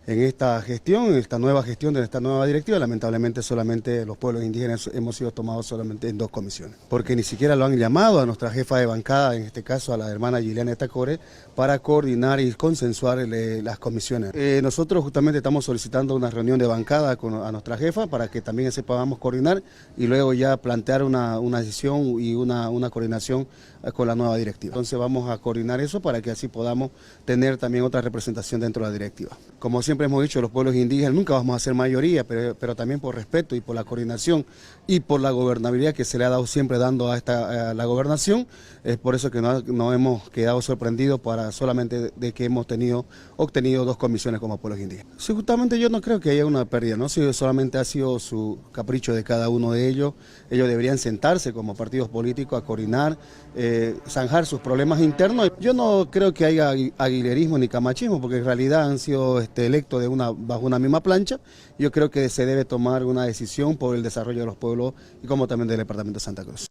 En esta gestión, en esta nueva gestión de esta nueva directiva, lamentablemente solamente los pueblos indígenas hemos sido tomados solamente en 2 comisiones, porque ni siquiera lo han llamado a nuestra jefa de bancada, en este caso a la hermana Giliana Tacore, para coordinar y consensuar las comisiones. Nosotros justamente estamos solicitando una reunión de bancada a nuestra jefa para que también se podamos coordinar y luego ya plantear una decisión y una coordinación con la nueva directiva. Entonces vamos a coordinar eso para que así podamos tener también otra representación dentro de la directiva. Como siempre hemos dicho, los pueblos indígenas nunca vamos a ser mayoría, pero también por respeto y por la coordinación y por la gobernabilidad que se le ha dado siempre dando a la gobernación, es por eso que no hemos quedado sorprendidos solamente de que hemos obtenido 2 comisiones como pueblos indígenas. Sí, justamente yo no creo que haya una pérdida, ¿no? Si solamente ha sido su capricho de cada uno de ellos. Ellos deberían sentarse como partidos políticos a coordinar, zanjar sus problemas internos. Yo no creo que haya aguilerismo ni camachismo, porque en realidad han sido electos bajo una misma plancha. Yo creo que se debe tomar una decisión por el desarrollo de los pueblos y como también del departamento de Santa Cruz.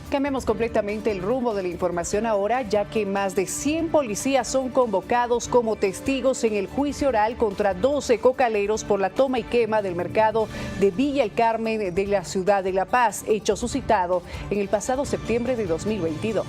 Cambiamos completamente el rumbo de la información ahora, ya que más de 100 policías son convocados como testigos en el juicio oral contra 12 cocaleros por la toma y quema del mercado de Villa El Carmen de la ciudad de La Paz, hecho suscitado en el pasado septiembre de 2022.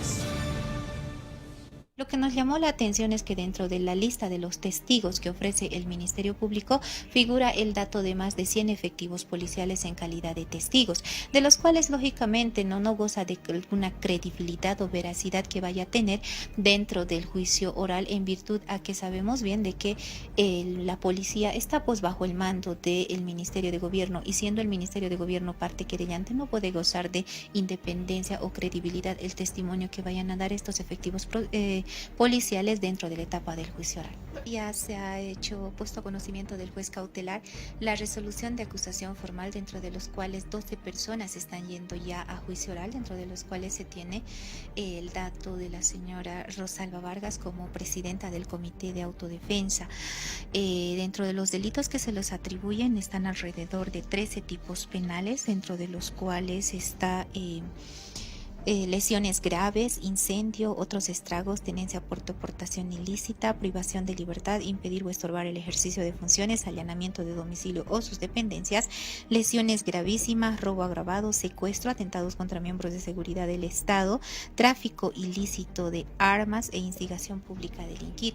Lo que nos llamó la atención es que dentro de la lista de los testigos que ofrece el Ministerio Público figura el dato de más de 100 efectivos policiales en calidad de testigos, de los cuales lógicamente no goza de alguna credibilidad o veracidad que vaya a tener dentro del juicio oral, en virtud a que sabemos bien de que la policía está pues bajo el mando del Ministerio de Gobierno, y siendo el Ministerio de Gobierno parte querellante no puede gozar de independencia o credibilidad el testimonio que vayan a dar estos efectivos policiales dentro de la etapa del juicio oral. Ya se ha puesto a conocimiento del juez cautelar la resolución de acusación formal, dentro de los cuales 12 personas están yendo ya a juicio oral, dentro de los cuales se tiene el dato de la señora Rosalba Vargas como presidenta del Comité de Autodefensa. Dentro de los delitos que se los atribuyen están alrededor de 13 tipos penales, dentro de los cuales está lesiones graves, incendio, otros estragos, tenencia por portación ilícita, privación de libertad, impedir o estorbar el ejercicio de funciones, allanamiento de domicilio o sus dependencias, lesiones gravísimas, robo agravado, secuestro, atentados contra miembros de seguridad del Estado, tráfico ilícito de armas e instigación pública a delinquir.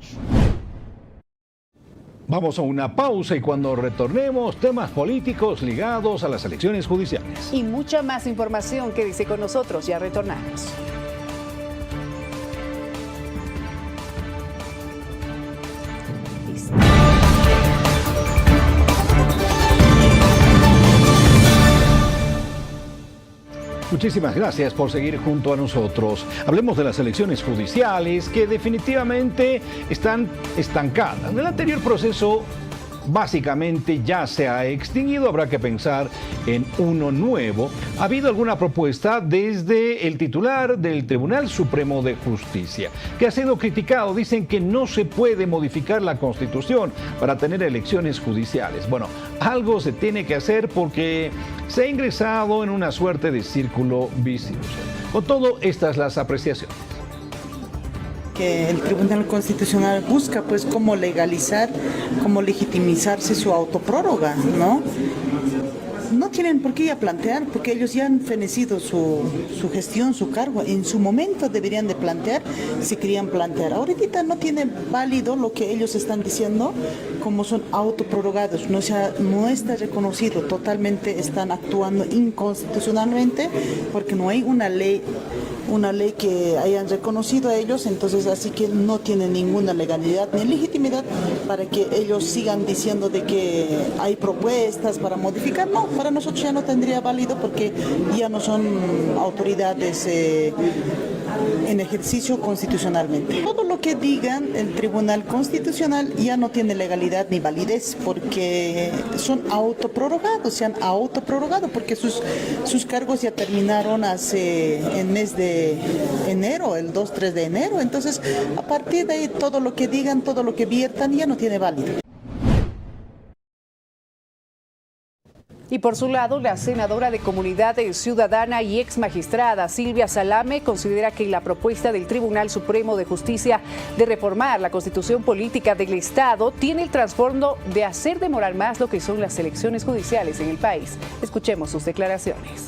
Vamos a una pausa y cuando retornemos, temas políticos ligados a las elecciones judiciales. Y mucha más información. Quédese con nosotros, ya retornamos. Muchísimas gracias por seguir junto a nosotros. Hablemos de las elecciones judiciales que definitivamente están estancadas. En el anterior proceso básicamente ya se ha extinguido, habrá que pensar en uno nuevo. ¿Ha habido alguna propuesta desde el titular del Tribunal Supremo de Justicia, que ha sido criticado? Dicen que no se puede modificar la Constitución para tener elecciones judiciales. Bueno, algo se tiene que hacer porque se ha ingresado en una suerte de círculo vicioso. Con todo, estas las apreciaciones. Que el Tribunal Constitucional busca pues cómo legalizar, cómo legitimizarse su autoprórroga, ¿no? No tienen por qué ya plantear, porque ellos ya han fenecido su gestión, su cargo. En su momento deberían de plantear si querían plantear. Ahorita no tiene válido lo que ellos están diciendo, como son autoprorrogados. No está reconocido, totalmente están actuando inconstitucionalmente, porque no hay una ley que hayan reconocido a ellos, entonces así que no tienen ninguna legalidad ni legitimidad para que ellos sigan diciendo de que hay propuestas para modificar. No, para nosotros ya no tendría válido porque ya no son autoridades en ejercicio constitucionalmente. Todo lo que digan el Tribunal Constitucional ya no tiene legalidad ni validez porque son autoprorrogados, se han autoprorrogado porque sus cargos ya terminaron hace el mes de enero, el 2-3 de enero. Entonces, a partir de ahí, todo lo que digan, todo lo que viertan ya no tiene válido. Y por su lado, la senadora de Comunidad Ciudadana y ex magistrada Silvia Salame considera que la propuesta del Tribunal Supremo de Justicia de reformar la Constitución Política del Estado tiene el trasfondo de hacer demorar más lo que son las elecciones judiciales en el país. Escuchemos sus declaraciones.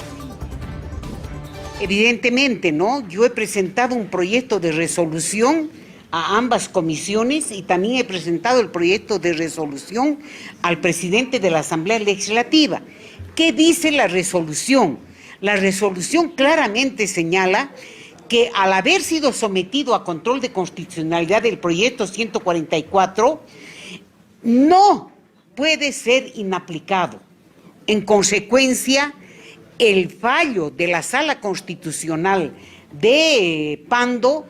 Evidentemente, ¿no? Yo he presentado un proyecto de resolución a ambas comisiones y también he presentado el proyecto de resolución al presidente de la Asamblea Legislativa. ¿Qué dice la resolución? La resolución claramente señala que al haber sido sometido a control de constitucionalidad del proyecto 144, no puede ser inaplicado. En consecuencia, el fallo de la Sala Constitucional de Pando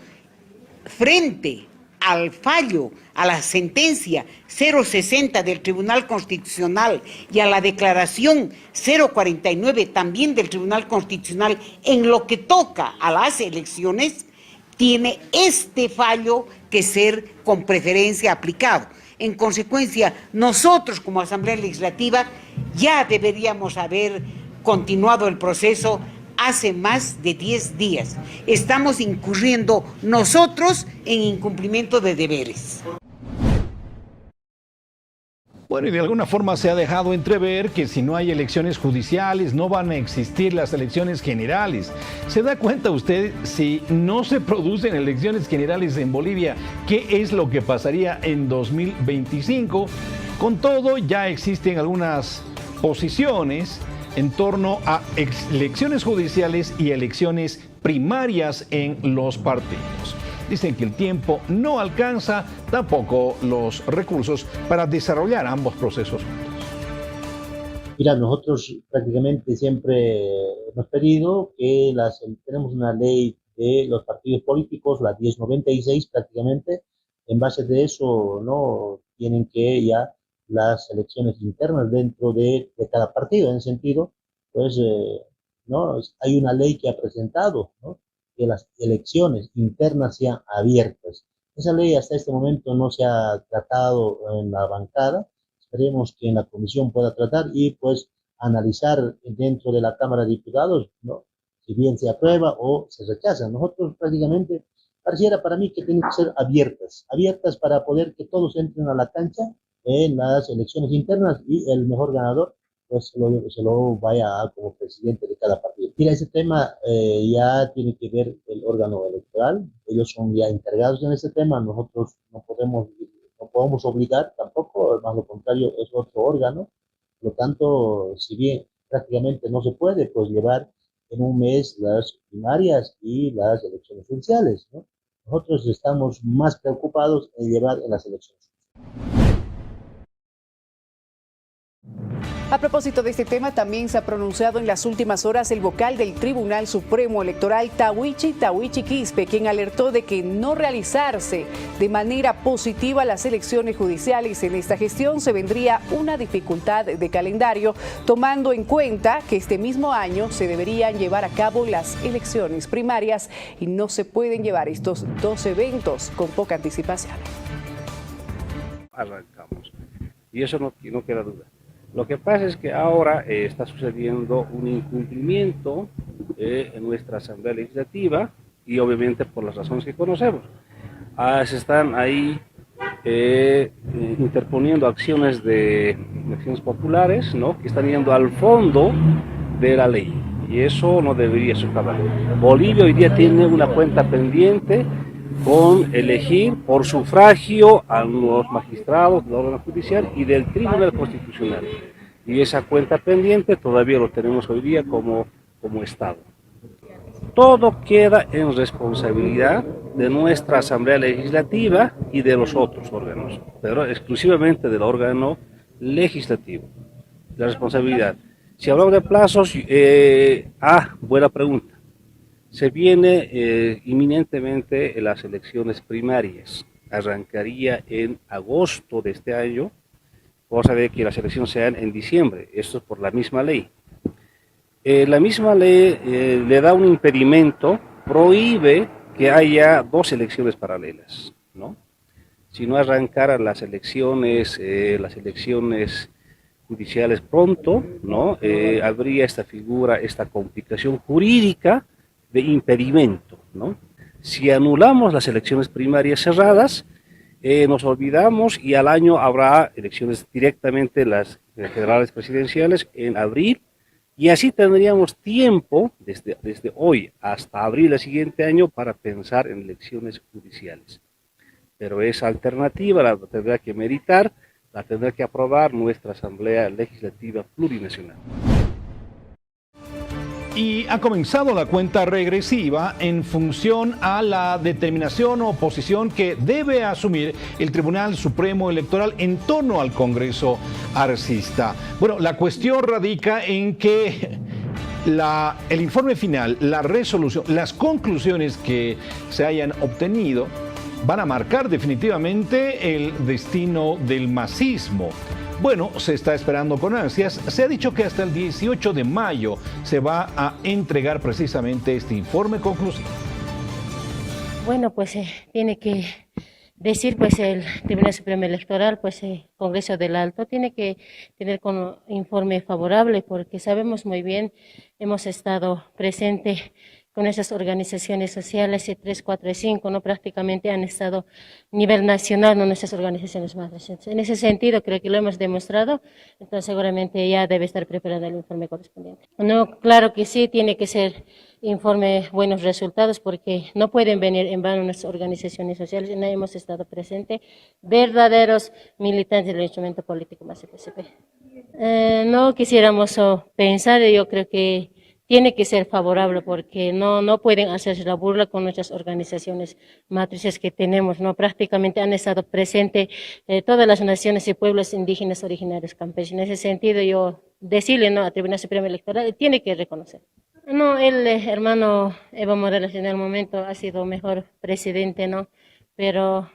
frente al fallo, a la sentencia 060 del Tribunal Constitucional y a la declaración 049 también del Tribunal Constitucional en lo que toca a las elecciones, tiene este fallo que ser con preferencia aplicado. En consecuencia, nosotros como Asamblea Legislativa ya deberíamos haber continuado el proceso hace más de 10 días. Estamos incurriendo nosotros en incumplimiento de deberes. Bueno, y de alguna forma se ha dejado entrever que si no hay elecciones judiciales, no van a existir las elecciones generales. ¿Se da cuenta usted, si no se producen elecciones generales en Bolivia, qué es lo que pasaría en 2025? Con todo, ya existen algunas posiciones en torno a elecciones judiciales y elecciones primarias en los partidos. Dicen que el tiempo no alcanza, tampoco los recursos para desarrollar ambos procesos juntos. Mira, nosotros prácticamente siempre hemos pedido que tenemos una ley de los partidos políticos, la 1096 prácticamente, en base de eso no tienen que ya las elecciones internas dentro de cada partido. En ese sentido, pues, ¿no? Hay una ley que ha presentado, ¿no? Que las elecciones internas sean abiertas. Esa ley hasta este momento no se ha tratado en la bancada. Esperemos que en la comisión pueda tratar y pues analizar dentro de la Cámara de Diputados, ¿no? Si bien se aprueba o se rechaza. Nosotros prácticamente pareciera para mí que tienen que ser abiertas para poder que todos entren a la cancha en las elecciones internas y el mejor ganador pues se lo vaya como presidente de cada partido. Mira, ese tema ya tiene que ver el órgano electoral, ellos son ya encargados en ese tema, nosotros no podemos obligar tampoco, más lo contrario es otro órgano, por lo tanto, si bien prácticamente no se puede pues llevar en un mes las primarias y las elecciones judiciales, ¿no? Nosotros estamos más preocupados en llevar en las elecciones. A propósito de este tema, también se ha pronunciado en las últimas horas el vocal del Tribunal Supremo Electoral, Tawichi Quispe, quien alertó de que no realizarse de manera positiva las elecciones judiciales en esta gestión se vendría una dificultad de calendario, tomando en cuenta que este mismo año se deberían llevar a cabo las elecciones primarias y no se pueden llevar estos dos eventos con poca anticipación. Arrancamos. Y eso no queda duda. Lo que pasa es que ahora está sucediendo un incumplimiento en nuestra Asamblea Legislativa y obviamente por las razones que conocemos. Se están ahí interponiendo acciones populares, ¿no?, que están yendo al fondo de la ley y eso no debería suceder. Bolivia hoy día tiene una cuenta pendiente con elegir por sufragio a los magistrados del órgano judicial y del Tribunal Constitucional. Y esa cuenta pendiente todavía lo tenemos hoy día como Estado. Todo queda en responsabilidad de nuestra Asamblea Legislativa y de los otros órganos, pero exclusivamente del órgano legislativo. La responsabilidad. Si hablamos de plazos, buena pregunta. Se viene inminentemente las elecciones primarias. Arrancaría en agosto de este año, cosa de que las elecciones sean en diciembre. Esto es por la misma ley. La misma ley le da un impedimento, prohíbe que haya dos elecciones paralelas, ¿no? Si no arrancaran las elecciones judiciales pronto, ¿no? Habría esta figura, esta complicación jurídica de impedimento, ¿no? Si anulamos las elecciones primarias cerradas, nos olvidamos y al año habrá elecciones directamente, las generales presidenciales en abril, y así tendríamos tiempo desde hoy hasta abril del siguiente año para pensar en elecciones judiciales. Pero esa alternativa la tendrá que meditar, la tendrá que aprobar nuestra Asamblea Legislativa Plurinacional. Y ha comenzado la cuenta regresiva en función a la determinación o posición que debe asumir el Tribunal Supremo Electoral en torno al Congreso arcista. Bueno, la cuestión radica en que el informe final, la resolución, las conclusiones que se hayan obtenido van a marcar definitivamente el destino del masismo. Bueno, se está esperando con ansias. Se ha dicho que hasta el 18 de mayo se va a entregar precisamente este informe conclusivo. Bueno, pues tiene que decir pues el Tribunal Supremo Electoral, pues el Congreso del Alto tiene que tener con informe favorable, porque sabemos muy bien, hemos estado presentes con esas organizaciones sociales, 3, 4 y 5, ¿no? Prácticamente han estado a nivel nacional, no nuestras organizaciones más recientes. En ese sentido, creo que lo hemos demostrado, entonces seguramente ya debe estar preparado el informe correspondiente. No, claro que sí, tiene que ser informe buenos resultados, porque no pueden venir en vano nuestras organizaciones sociales, no hemos estado presentes, verdaderos militantes del instrumento político más FCP. No quisiéramos pensar, yo creo que tiene que ser favorable, porque no pueden hacerse la burla con nuestras organizaciones matrices que tenemos, ¿no? Prácticamente han estado presentes todas las naciones y pueblos indígenas originarios campesinos. En ese sentido, yo decirle, ¿no?, al Tribunal Supremo Electoral, tiene que reconocer. No, el hermano Evo Morales en el momento ha sido mejor presidente, ¿no? Pero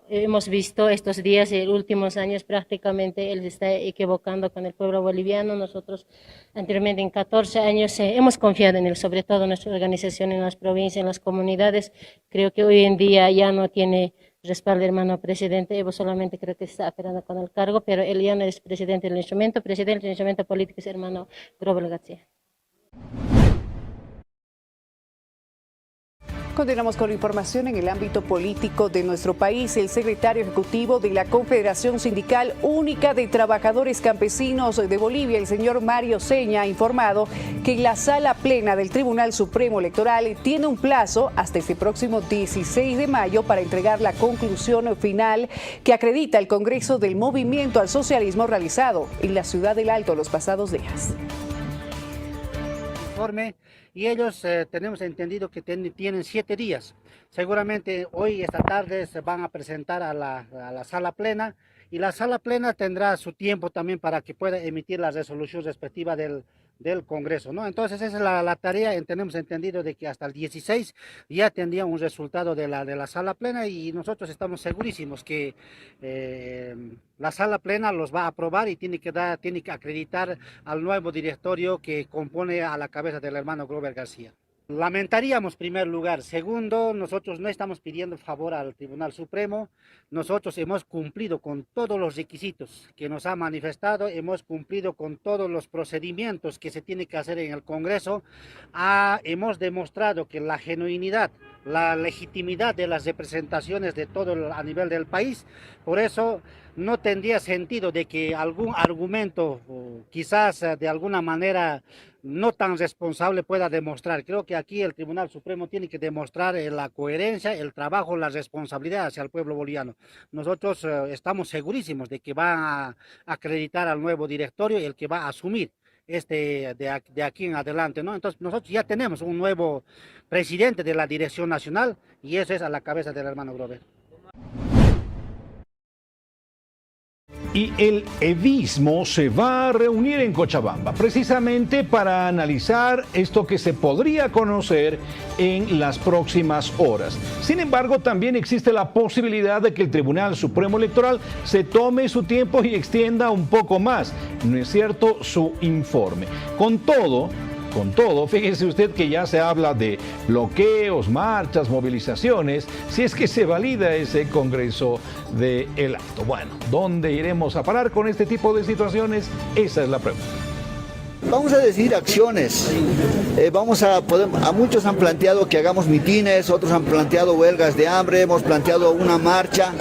hemos visto estos días y últimos años prácticamente él está equivocando con el pueblo boliviano. Nosotros anteriormente en 14 años hemos confiado en él, sobre todo en nuestra organización, en las provincias, en las comunidades. Creo que hoy en día ya no tiene respaldo hermano presidente. Evo solamente creo que está operando con el cargo, pero él ya no es presidente del instrumento. Presidente del instrumento político es hermano Grover García. Continuamos con la información en el ámbito político de nuestro país. El secretario ejecutivo de la Confederación Sindical Única de Trabajadores Campesinos de Bolivia, el señor Mario Seña, ha informado que la Sala Plena del Tribunal Supremo Electoral tiene un plazo hasta este próximo 16 de mayo para entregar la conclusión final que acredita el Congreso del Movimiento al Socialismo realizado en la Ciudad del Alto los pasados días. Informe y ellos tenemos entendido que tienen 7 días. Seguramente hoy, esta tarde, se van a presentar a la sala plena, y la sala plena tendrá su tiempo también para que pueda emitir la resolución respectiva del Congreso, ¿no? Entonces esa es la tarea. Tenemos entendido de que hasta el 16 ya tendría un resultado de la sala plena, y nosotros estamos segurísimos que la sala plena los va a aprobar y tiene que acreditar al nuevo directorio que compone a la cabeza del hermano Grover García. Lamentaríamos, en primer lugar. Segundo, nosotros no estamos pidiendo favor al Tribunal Supremo. Nosotros hemos cumplido con todos los requisitos que nos ha manifestado, hemos cumplido con todos los procedimientos que se tiene que hacer en el Congreso. Hemos demostrado que la genuinidad, la legitimidad de las representaciones de todo a nivel del país. Por eso no tendría sentido de que algún argumento, quizás de alguna manera no tan responsable, pueda demostrar. Creo que aquí el Tribunal Supremo tiene que demostrar la coherencia, el trabajo, la responsabilidad hacia el pueblo boliviano. Nosotros estamos segurísimos de que van a acreditar al nuevo directorio, el que va a asumir de aquí en adelante, ¿no? Entonces nosotros ya tenemos un nuevo presidente de la Dirección Nacional, y eso es a la cabeza del hermano Grover. Y el evismo se va a reunir en Cochabamba precisamente para analizar esto que se podría conocer en las próximas horas. Sin embargo, también existe la posibilidad de que el Tribunal Supremo Electoral se tome su tiempo y extienda un poco más, ¿no es cierto?, su informe. Con todo, fíjese usted que ya se habla de bloqueos, marchas, movilizaciones, si es que se valida ese Congreso del Alto. Bueno, ¿dónde iremos a parar con este tipo de situaciones? Esa es la pregunta. Vamos a decidir acciones. A muchos han planteado que hagamos mitines, otros han planteado huelgas de hambre, hemos planteado una marcha.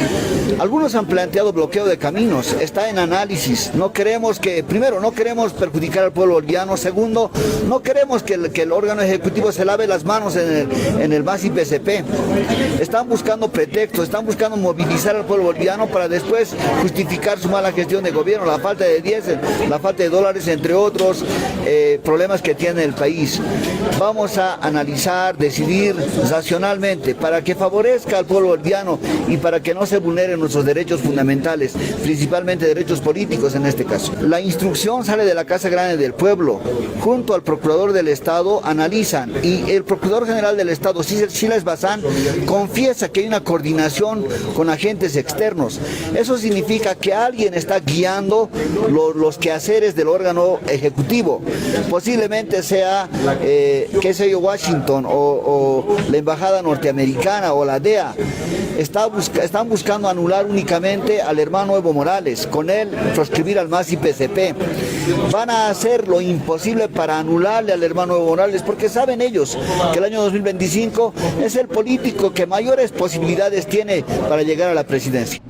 Algunos han planteado bloqueo de caminos. Está en análisis. Primero, no queremos perjudicar al pueblo boliviano. Segundo, no queremos que el órgano ejecutivo se lave las manos en el MAS y PSP. Están buscando pretextos, están buscando movilizar al pueblo boliviano para después justificar su mala gestión de gobierno, la falta de diésel, la falta de dólares, entre otros problemas que tiene el país. Vamos a analizar, decidir racionalmente para que favorezca al pueblo boliviano y para que no se vulneren nuestros derechos fundamentales, principalmente derechos políticos en este caso. La instrucción sale de la Casa Grande del Pueblo, junto al Procurador del Estado analizan, y el Procurador General del Estado, Silas Bazán, confiesa que hay una coordinación con agentes externos. Eso significa que alguien está guiando los quehaceres del órgano ejecutivo. Posiblemente sea, Washington o la Embajada Norteamericana o la DEA. Están buscando anular únicamente al hermano Evo Morales, con él proscribir al MAS y PSP. Van a hacer lo imposible para anularle al hermano Evo Morales, porque saben ellos que el año 2025 es el político que mayores posibilidades tiene para llegar a la presidencia.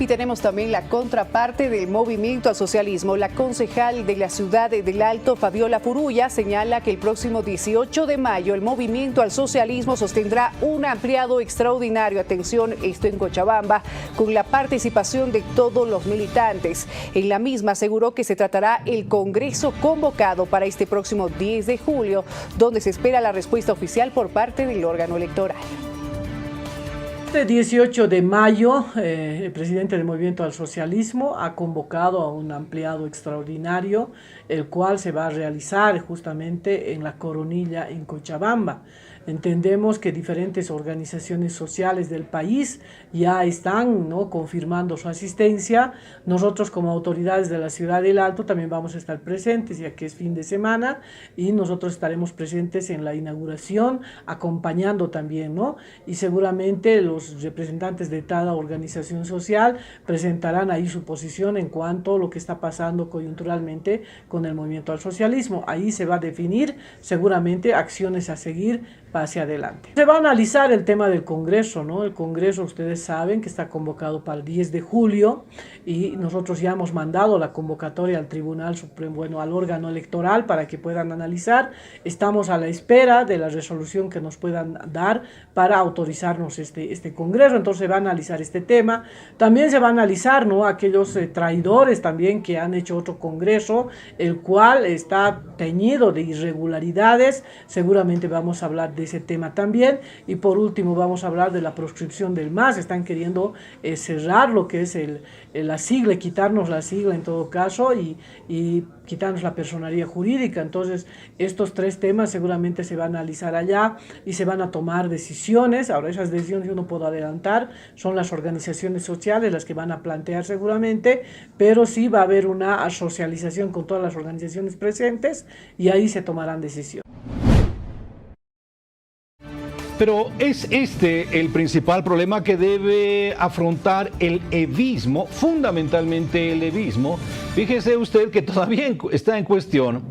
Y tenemos también la contraparte del movimiento al socialismo. La concejal de la ciudad del Alto, Fabiola Furuya, señala que el próximo 18 de mayo el movimiento al socialismo sostendrá un ampliado extraordinario, atención, esto en Cochabamba, con la participación de todos los militantes. En la misma aseguró que se tratará el Congreso convocado para este próximo 10 de julio, donde se espera la respuesta oficial por parte del órgano electoral. Este 18 de mayo, el presidente del Movimiento al Socialismo ha convocado a un ampliado extraordinario, el cual se va a realizar justamente en la Coronilla, en Cochabamba. Entendemos que diferentes organizaciones sociales del país ya están, ¿no?, confirmando su asistencia. Nosotros, como autoridades de la ciudad del Alto, también vamos a estar presentes, ya que es fin de semana, y nosotros estaremos presentes en la inauguración, acompañando también, ¿no? Y seguramente los representantes de cada organización social presentarán ahí su posición en cuanto a lo que está pasando coyunturalmente con el movimiento al socialismo. Ahí se va a definir seguramente acciones a seguir pase adelante. Se va a analizar el tema del Congreso, ¿no? El Congreso, ustedes saben que está convocado para el 10 de julio y nosotros ya hemos mandado la convocatoria al Tribunal Supremo, bueno, al órgano electoral para que puedan analizar. Estamos a la espera de la resolución que nos puedan dar para autorizarnos este Congreso. Entonces se va a analizar este tema. También se va a analizar, ¿no?, aquellos traidores también que han hecho otro Congreso, el cual está teñido de irregularidades. Seguramente vamos a hablar de ese tema también. Y por último vamos a hablar de la proscripción del MAS. Están queriendo cerrar lo que es la sigla, quitarnos la sigla en todo caso y quitarnos la personería jurídica. Entonces estos tres temas seguramente se van a analizar allá y se van a tomar decisiones. Ahora esas decisiones yo no puedo adelantar, son las organizaciones sociales las que van a plantear seguramente, pero sí va a haber una socialización con todas las organizaciones presentes y ahí se tomarán decisiones. Pero ¿es este el principal problema que debe afrontar el evismo, fundamentalmente el evismo? Fíjese usted que todavía está en cuestión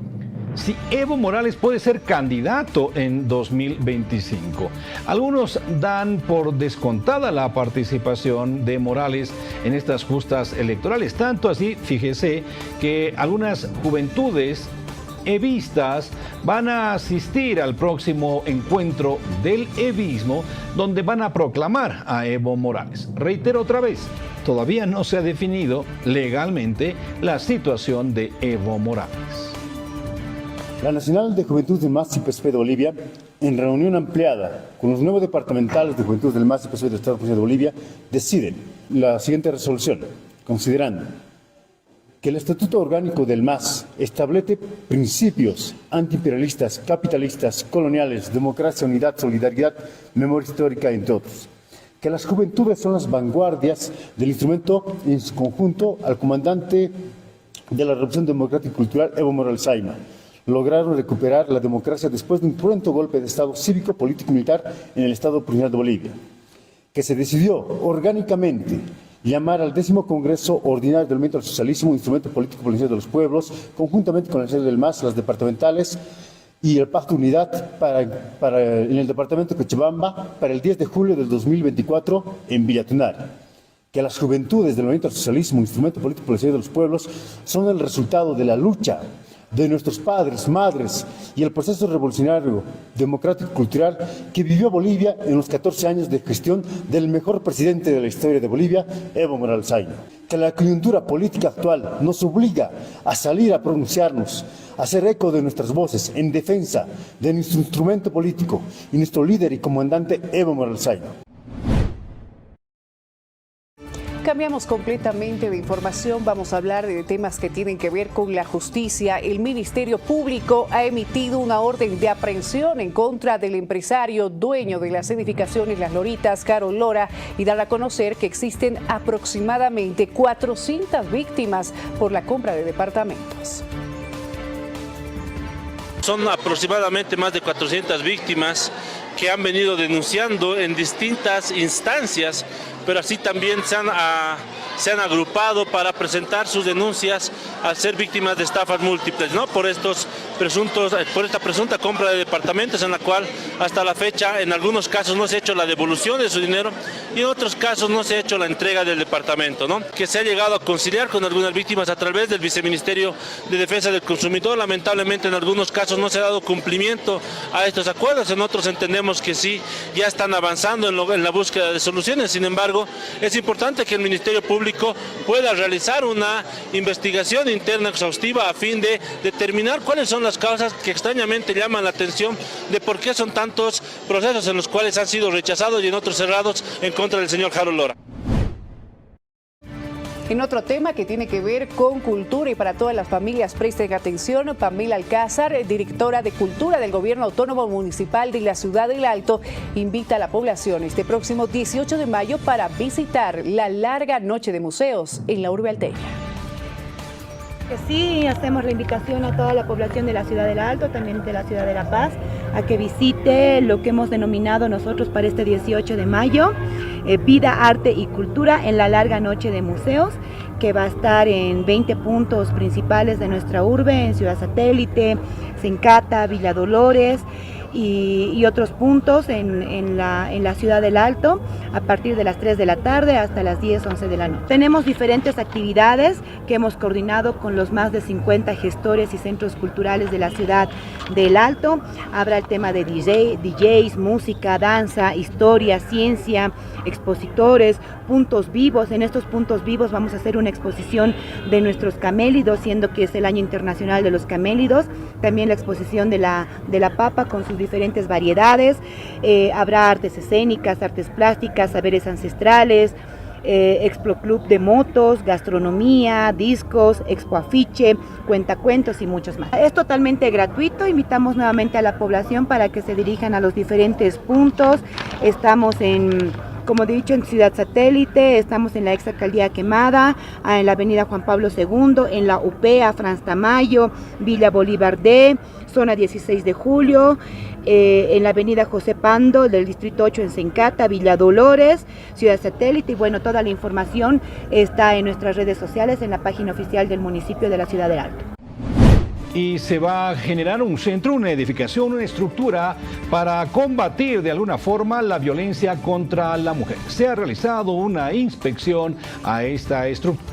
si Evo Morales puede ser candidato en 2025. Algunos dan por descontada la participación de Morales en estas justas electorales. Tanto así, fíjese, que algunas juventudes evistas van a asistir al próximo encuentro del evismo, donde van a proclamar a Evo Morales. Reitero otra vez, todavía no se ha definido legalmente la situación de Evo Morales. La Nacional de Juventud del MAS y PSP de Bolivia, en reunión ampliada con los nuevos departamentales de Juventud del MAS y PSP del Estado de Bolivia, deciden la siguiente resolución, considerando que el Estatuto Orgánico del MAS establece principios antiimperialistas, capitalistas, coloniales, democracia, unidad, solidaridad, memoria histórica, entre otros. Que las juventudes son las vanguardias del instrumento en su conjunto al comandante de la Revolución Democrática y Cultural, Evo Morales Ayma. Lograron recuperar la democracia después de un cruento golpe de Estado cívico, político y militar en el Estado Plurinacional de Bolivia. Que se decidió orgánicamente llamar al 10º Congreso Ordinario del Movimiento al Socialismo, instrumento político policial de los pueblos, conjuntamente con el sede del MAS, las departamentales y el Pacto de Unidad en el departamento de Cochabamba para el 10 de julio del 2024 en Villatunar. Que las juventudes del Movimiento al Socialismo, instrumento político policial de los pueblos, son el resultado de la lucha de nuestros padres, madres y el proceso revolucionario, democrático y cultural que vivió Bolivia en los 14 años de gestión del mejor presidente de la historia de Bolivia, Evo Morales Ayma. Que la coyuntura política actual nos obliga a salir a pronunciarnos, a hacer eco de nuestras voces en defensa de nuestro instrumento político y nuestro líder y comandante Evo Morales Ayma. Cambiamos completamente de información, vamos a hablar de temas que tienen que ver con la justicia. El Ministerio Público ha emitido una orden de aprehensión en contra del empresario dueño de las edificaciones Las Loritas, Carol Lora, y dar a conocer que existen aproximadamente 400 víctimas por la compra de departamentos. Son aproximadamente más de 400 víctimas que han venido denunciando en distintas instancias, pero así también se han agrupado para presentar sus denuncias al ser víctimas de estafas múltiples, ¿no? Por esta presunta compra de departamentos, en la cual hasta la fecha en algunos casos no se ha hecho la devolución de su dinero y en otros casos no se ha hecho la entrega del departamento, ¿no? Que se ha llegado a conciliar con algunas víctimas a través del Viceministerio de Defensa del Consumidor. Lamentablemente en algunos casos no se ha dado cumplimiento a estos acuerdos, en otros entendemos que sí, ya están avanzando en la búsqueda de soluciones. Sin embargo, es importante que el Ministerio Público pueda realizar una investigación interna exhaustiva a fin de determinar cuáles son las causas que extrañamente llaman la atención de por qué son tantos procesos en los cuales han sido rechazados y en otros cerrados en contra del señor Carol Lora. En otro tema que tiene que ver con cultura y para todas las familias, presten atención, Pamela Alcázar, directora de Cultura del Gobierno Autónomo Municipal de la Ciudad del Alto, invita a la población este próximo 18 de mayo para visitar la larga noche de museos en la urbe alteña. Sí, hacemos la invitación a toda la población de la Ciudad del Alto, también de la Ciudad de La Paz, a que visite lo que hemos denominado nosotros para este 18 de mayo, Vida, Arte y Cultura en la larga noche de museos, que va a estar en 20 puntos principales de nuestra urbe, en Ciudad Satélite, Sencata, Villa Dolores, y otros puntos en la ciudad del Alto a partir de las 3 de la tarde hasta las 10, 11 de la noche. Tenemos diferentes actividades que hemos coordinado con los más de 50 gestores y centros culturales de la ciudad del Alto. Habrá el tema de DJs, música, danza, historia, ciencia, expositores, puntos vivos. En estos puntos vivos vamos a hacer una exposición de nuestros camélidos, siendo que es el año internacional de los camélidos. También la exposición de la papa con sus diferentes variedades. Habrá artes escénicas, artes plásticas, saberes ancestrales, Expo Club de motos, gastronomía, discos, expo afiche, cuentacuentos y muchos más. Es totalmente gratuito, invitamos nuevamente a la población para que se dirijan a los diferentes puntos. Estamos como he dicho, en Ciudad Satélite, estamos en la ex alcaldía Quemada, en la avenida Juan Pablo II, en la UPEA, Franz Tamayo, Villa Bolívar D, zona 16 de julio, en la avenida José Pando del distrito 8 en Sencata, Villa Dolores, Ciudad Satélite, y bueno, toda la información está en nuestras redes sociales, en la página oficial del municipio de la Ciudad del Alto. Y se va a generar un centro, una edificación, una estructura para combatir de alguna forma la violencia contra la mujer. Se ha realizado una inspección a esta estructura.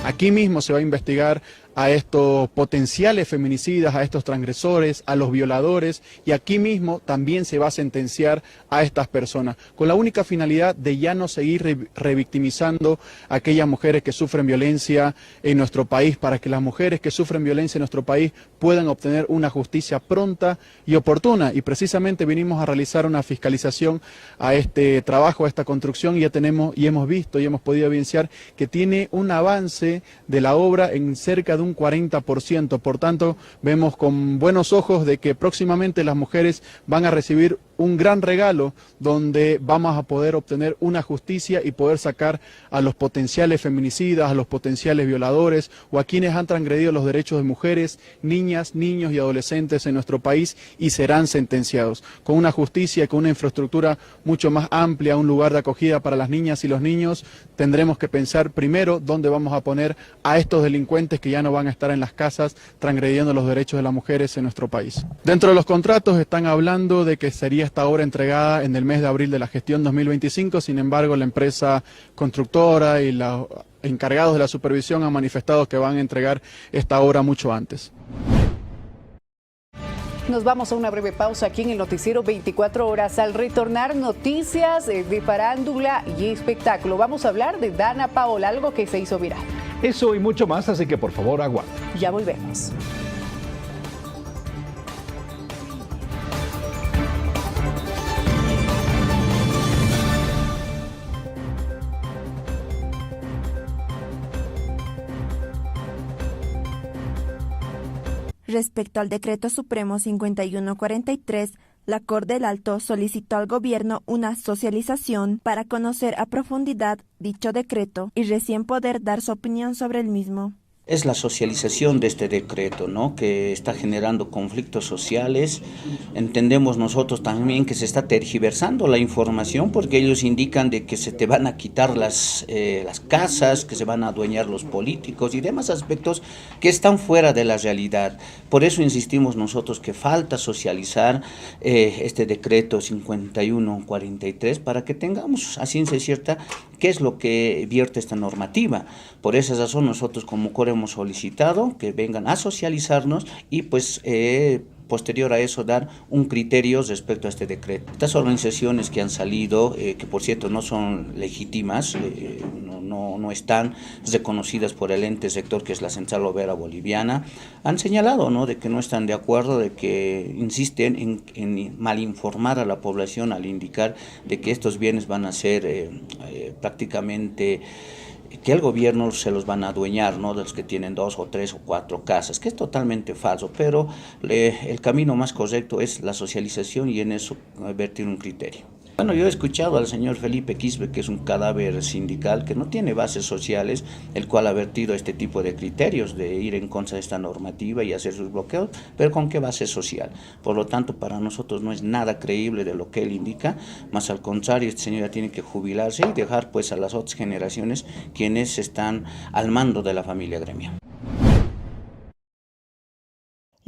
Aquí mismo se va a investigar a estos potenciales feminicidas, a estos transgresores, a los violadores, y aquí mismo también se va a sentenciar a estas personas, con la única finalidad de ya no seguir revictimizando a aquellas mujeres que sufren violencia en nuestro país, para que las mujeres que sufren violencia en nuestro país puedan obtener una justicia pronta y oportuna. Y precisamente vinimos a realizar una fiscalización a este trabajo, a esta construcción, y ya tenemos y hemos visto y hemos podido evidenciar que tiene un avance de la obra en cerca de un 40%, por tanto vemos con buenos ojos de que próximamente las mujeres van a recibir un gran regalo donde vamos a poder obtener una justicia y poder sacar a los potenciales feminicidas, a los potenciales violadores o a quienes han transgredido los derechos de mujeres, niñas, niños y adolescentes en nuestro país, y serán sentenciados con una justicia y con una infraestructura mucho más amplia, un lugar de acogida para las niñas y los niños. Tendremos que pensar primero dónde vamos a poner a estos delincuentes que ya no van a estar en las casas transgrediendo los derechos de las mujeres en nuestro país. Dentro de los contratos están hablando de que sería esta obra entregada en el mes de abril de la gestión 2025, sin embargo la empresa constructora y los encargados de la supervisión han manifestado que van a entregar esta obra mucho antes. Nos vamos a una breve pausa aquí en el noticiero 24 horas. Al retornar, noticias de farándula y espectáculo. Vamos a hablar de Dana Paola, algo que se hizo viral. Eso y mucho más, así que por favor aguarden. Ya volvemos. Respecto al Decreto Supremo 5143, la Corte del Alto solicitó al gobierno una socialización para conocer a profundidad dicho decreto y recién poder dar su opinión sobre el mismo. Es la socialización de este decreto, ¿no?, que está generando conflictos sociales. Entendemos nosotros también que se está tergiversando la información, porque ellos indican de que se te van a quitar las casas, que se van a adueñar los políticos y demás aspectos que están fuera de la realidad. Por eso insistimos nosotros que falta socializar este decreto 5143 para que tengamos a ciencia cierta qué es lo que vierte esta normativa. Por esa razón nosotros como CORE hemos solicitado que vengan a socializarnos y pues posterior a eso dar un criterio respecto a este decreto. Estas organizaciones que han salido, que por cierto no son legítimas, no están reconocidas por el ente sector que es la Central Obrera Boliviana, han señalado, ¿no?, de que no están de acuerdo, de que insisten en malinformar a la población al indicar de que estos bienes van a ser prácticamente que el gobierno se los van a adueñar, ¿no?, de los que tienen 2 o 3 o 4 casas, que es totalmente falso, pero el camino más correcto es la socialización y en eso vertir un criterio. Bueno, yo he escuchado al señor Felipe Quispe, que es un cadáver sindical que no tiene bases sociales, el cual ha vertido este tipo de criterios de ir en contra de esta normativa y hacer sus bloqueos, pero ¿con qué base social? Por lo tanto, para nosotros no es nada creíble de lo que él indica, más al contrario, este señor ya tiene que jubilarse y dejar pues a las otras generaciones quienes están al mando de la familia gremial.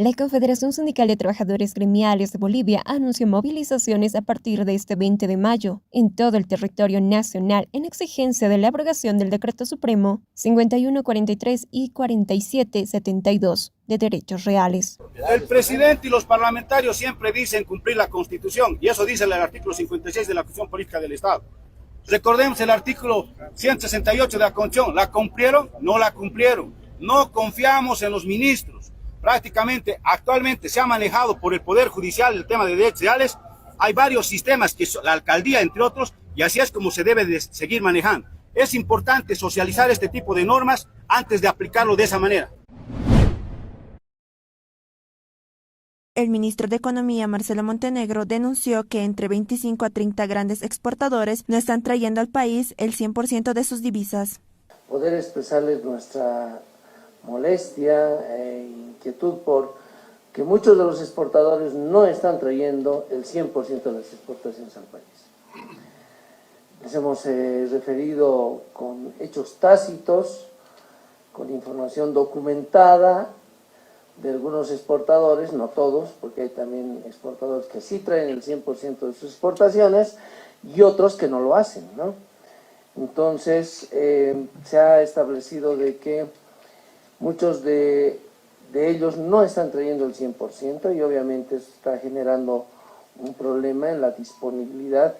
La Confederación Sindical de Trabajadores Gremiales de Bolivia anunció movilizaciones a partir de este 20 de mayo en todo el territorio nacional en exigencia de la abrogación del Decreto Supremo 5143 y 4772 de derechos reales. El presidente y los parlamentarios siempre dicen cumplir la Constitución, y eso dice el artículo 56 de la Constitución Política del Estado. Recordemos el artículo 168 de la Constitución. ¿La cumplieron? No la cumplieron. No confiamos en los ministros. Prácticamente actualmente se ha manejado por el Poder Judicial el tema de derechos reales. Hay varios sistemas, que la alcaldía entre otros, y así es como se debe de seguir manejando. Es importante socializar este tipo de normas antes de aplicarlo de esa manera. El ministro de Economía, Marcelo Montenegro, denunció que entre 25 a 30 grandes exportadores no están trayendo al país el 100% de sus divisas. Poder expresarles nuestra molestia e inquietud por que muchos de los exportadores no están trayendo el 100% de las exportaciones al país. Les hemos referido con hechos tácitos, con información documentada de algunos exportadores, no todos, porque hay también exportadores que sí traen el 100% de sus exportaciones y otros que no lo hacen, ¿no? Entonces, se ha establecido de que muchos de ellos no están trayendo el 100% y obviamente eso está generando un problema en la disponibilidad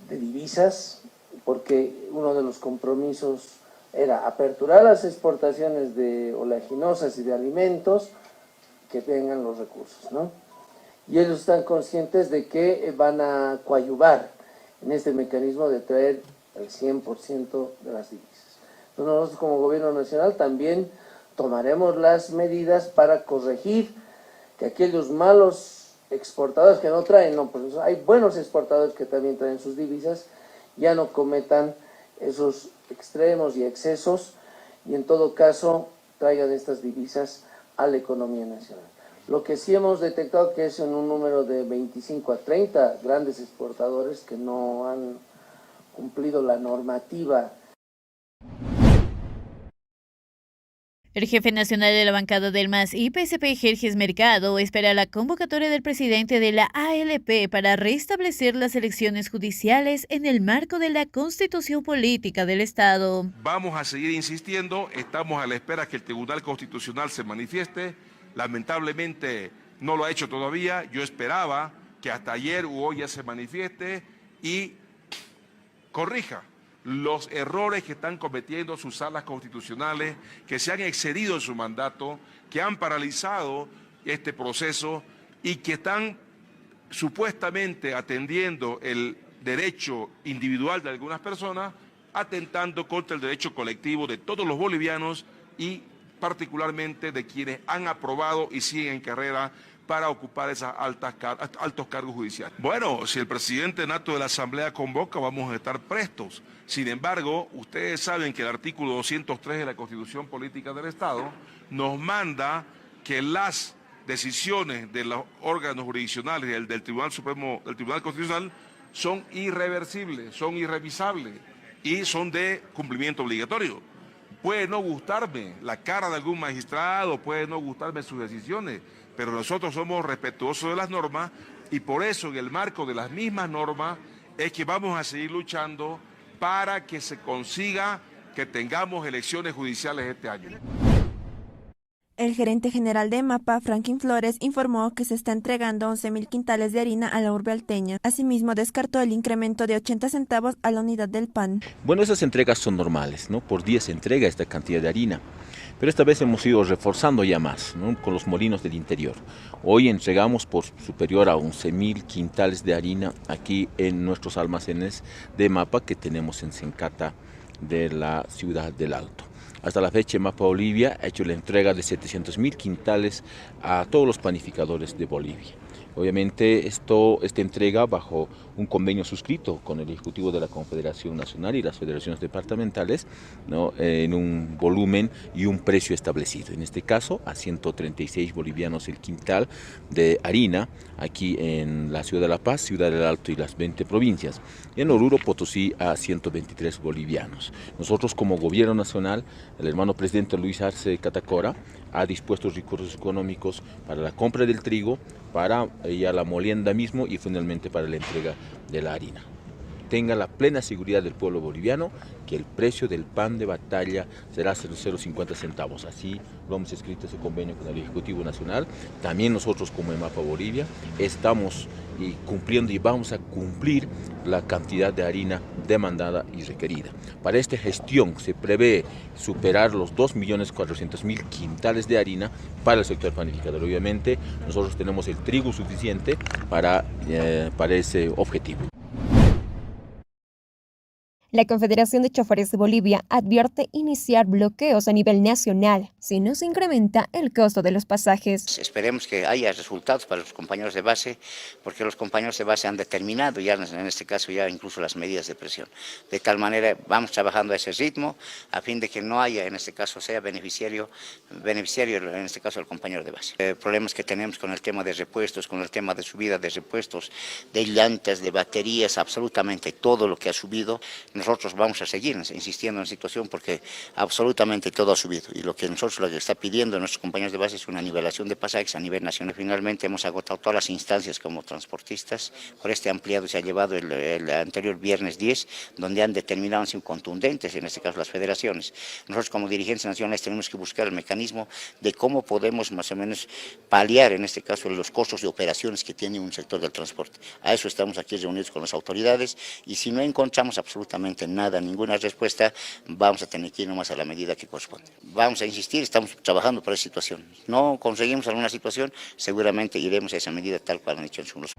de divisas, porque uno de los compromisos era aperturar las exportaciones de oleaginosas y de alimentos que tengan los recursos, ¿no? Y ellos están conscientes de que van a coadyuvar en este mecanismo de traer el 100% de las divisas. Entonces nosotros como Gobierno Nacional también tomaremos las medidas para corregir que aquellos malos exportadores que no traen, no, pues hay buenos exportadores que también traen sus divisas, ya no cometan esos extremos y excesos y en todo caso traigan estas divisas a la economía nacional. Lo que sí hemos detectado que es en un número de 25 a 30 grandes exportadores que no han cumplido la normativa. El jefe nacional de la bancada del MAS y PSP, Jerjes Mercado, espera la convocatoria del presidente de la ALP para restablecer las elecciones judiciales en el marco de la Constitución Política del Estado. Vamos a seguir insistiendo, estamos a la espera que el Tribunal Constitucional se manifieste. Lamentablemente no lo ha hecho todavía. Yo esperaba que hasta ayer u hoy ya se manifieste y corrija los errores que están cometiendo sus salas constitucionales, que se han excedido en su mandato, que han paralizado este proceso y que están supuestamente atendiendo el derecho individual de algunas personas, atentando contra el derecho colectivo de todos los bolivianos y particularmente de quienes han aprobado y siguen en carrera para ocupar esos altos cargos judiciales. Bueno, si el presidente nato de la Asamblea convoca, vamos a estar prestos. Sin embargo, ustedes saben que el artículo 203 de la Constitución Política del Estado nos manda que las decisiones de los órganos jurisdiccionales del Tribunal Supremo, del Tribunal Constitucional, son irreversibles, son irrevisables y son de cumplimiento obligatorio. Puede no gustarme la cara de algún magistrado, puede no gustarme sus decisiones, pero nosotros somos respetuosos de las normas y por eso en el marco de las mismas normas es que vamos a seguir luchando para que se consiga que tengamos elecciones judiciales este año. El gerente general de MAPA, Franklin Flores, informó que se está entregando 11.000 quintales de harina a la urbe alteña. Asimismo, descartó el incremento de 80 centavos a la unidad del pan. Bueno, esas entregas son normales, ¿no? Por día se entrega esta cantidad de harina. Pero esta vez hemos ido reforzando ya más, ¿no? Con los molinos del interior. Hoy entregamos por superior a 11.000 quintales de harina aquí en nuestros almacenes de MAPA que tenemos en Sencata de la ciudad del Alto. Hasta la fecha, MAPA Bolivia ha hecho la entrega de 700.000 quintales a todos los panificadores de Bolivia. Obviamente esta entrega bajo un convenio suscrito con el Ejecutivo de la Confederación Nacional y las federaciones departamentales, ¿no? En un volumen y un precio establecido. En este caso a 136 bolivianos el quintal de harina aquí en la ciudad de La Paz, Ciudad del Alto y las 20 provincias. Y en Oruro, Potosí a 123 bolivianos. Nosotros como gobierno nacional, el hermano presidente Luis Arce Catacora ha dispuesto recursos económicos para la compra del trigo, para ya la molienda mismo y finalmente para la entrega de la harina. Tenga la plena seguridad del pueblo boliviano que el precio del pan de batalla será 0,50 centavos. Así lo hemos escrito ese convenio con el Ejecutivo Nacional. También nosotros como EMAPA Bolivia estamos cumpliendo y vamos a cumplir la cantidad de harina demandada y requerida. Para esta gestión se prevé superar los 2.400.000 quintales de harina para el sector panificador. Obviamente nosotros tenemos el trigo suficiente para ese objetivo. La Confederación de Choferes de Bolivia advierte iniciar bloqueos a nivel nacional si no se incrementa el costo de los pasajes. Esperemos que haya resultados para los compañeros de base, porque los compañeros de base han determinado ya en este caso ya incluso las medidas de presión. De tal manera vamos trabajando a ese ritmo a fin de que no haya en este caso sea beneficiario en este caso el compañero de base. Problemas que tenemos con el tema de repuestos, con el tema de subida de repuestos, de llantas, de baterías, absolutamente todo lo que ha subido. Nosotros vamos a seguir insistiendo en la situación porque absolutamente todo ha subido y lo que está pidiendo nuestros compañeros de base es una nivelación de pasajes a nivel nacional. Finalmente hemos agotado todas las instancias como transportistas, por este ampliado se ha llevado el anterior viernes 10, donde han determinado sido contundentes, en este caso las federaciones. Nosotros como dirigentes nacionales tenemos que buscar el mecanismo de cómo podemos más o menos paliar en este caso los costos de operaciones que tiene un sector del transporte. A eso estamos aquí reunidos con las autoridades y si no encontramos absolutamente nada, ninguna respuesta, vamos a tener que ir nomás a la medida que corresponde. Vamos a insistir, estamos trabajando por esa situación. No conseguimos alguna situación, seguramente iremos a esa medida tal cual han dicho en su uso.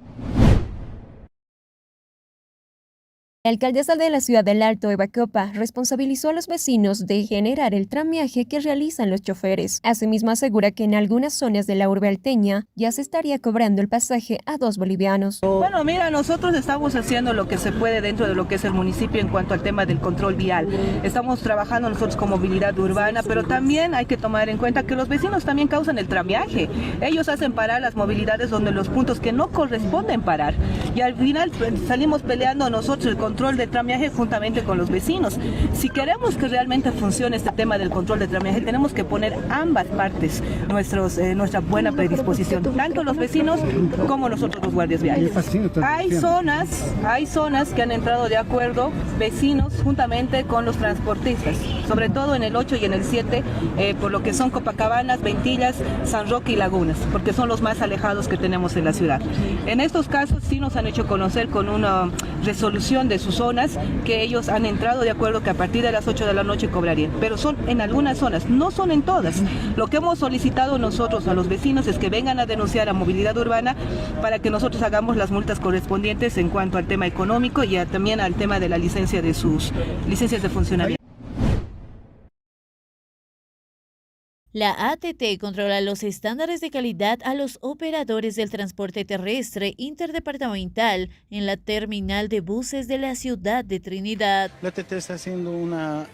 La alcaldesa de la ciudad del Alto, Eva Copa, responsabilizó a los vecinos de generar el tramiaje que realizan los choferes. Asimismo, asegura que en algunas zonas de la urbe alteña ya se estaría cobrando el pasaje a 2 bolivianos. Bueno, mira, nosotros estamos haciendo lo que se puede dentro de lo que es el municipio en cuanto al tema del control vial. Estamos trabajando nosotros con movilidad urbana, pero también hay que tomar en cuenta que los vecinos también causan el tramiaje. Ellos hacen parar las movilidades donde los puntos que no corresponden parar. Y al final salimos peleando nosotros el control de tramiaje juntamente con los vecinos. Si queremos que realmente funcione este tema del control de tramiaje, tenemos que poner ambas partes nuestra buena predisposición, tanto los vecinos como nosotros los guardias viales. Hay zonas que han entrado de acuerdo, vecinos juntamente con los transportistas, sobre todo en el 8 y en el 7, por lo que son Copacabanas, Ventillas, San Roque y Lagunas, porque son los más alejados que tenemos en la ciudad. En estos casos sí nos han hecho conocer con una resolución de sus zonas que ellos han entrado de acuerdo que a partir de las 8 de la noche cobrarían, pero son en algunas zonas, no son en todas. Lo que hemos solicitado nosotros a los vecinos es que vengan a denunciar a movilidad urbana para que nosotros hagamos las multas correspondientes en cuanto al tema económico y también al tema de la licencia de sus licencias de funcionamiento. La ATT controla los estándares de calidad a los operadores del transporte terrestre interdepartamental en la terminal de buses de la ciudad de Trinidad. La ATT está haciendo una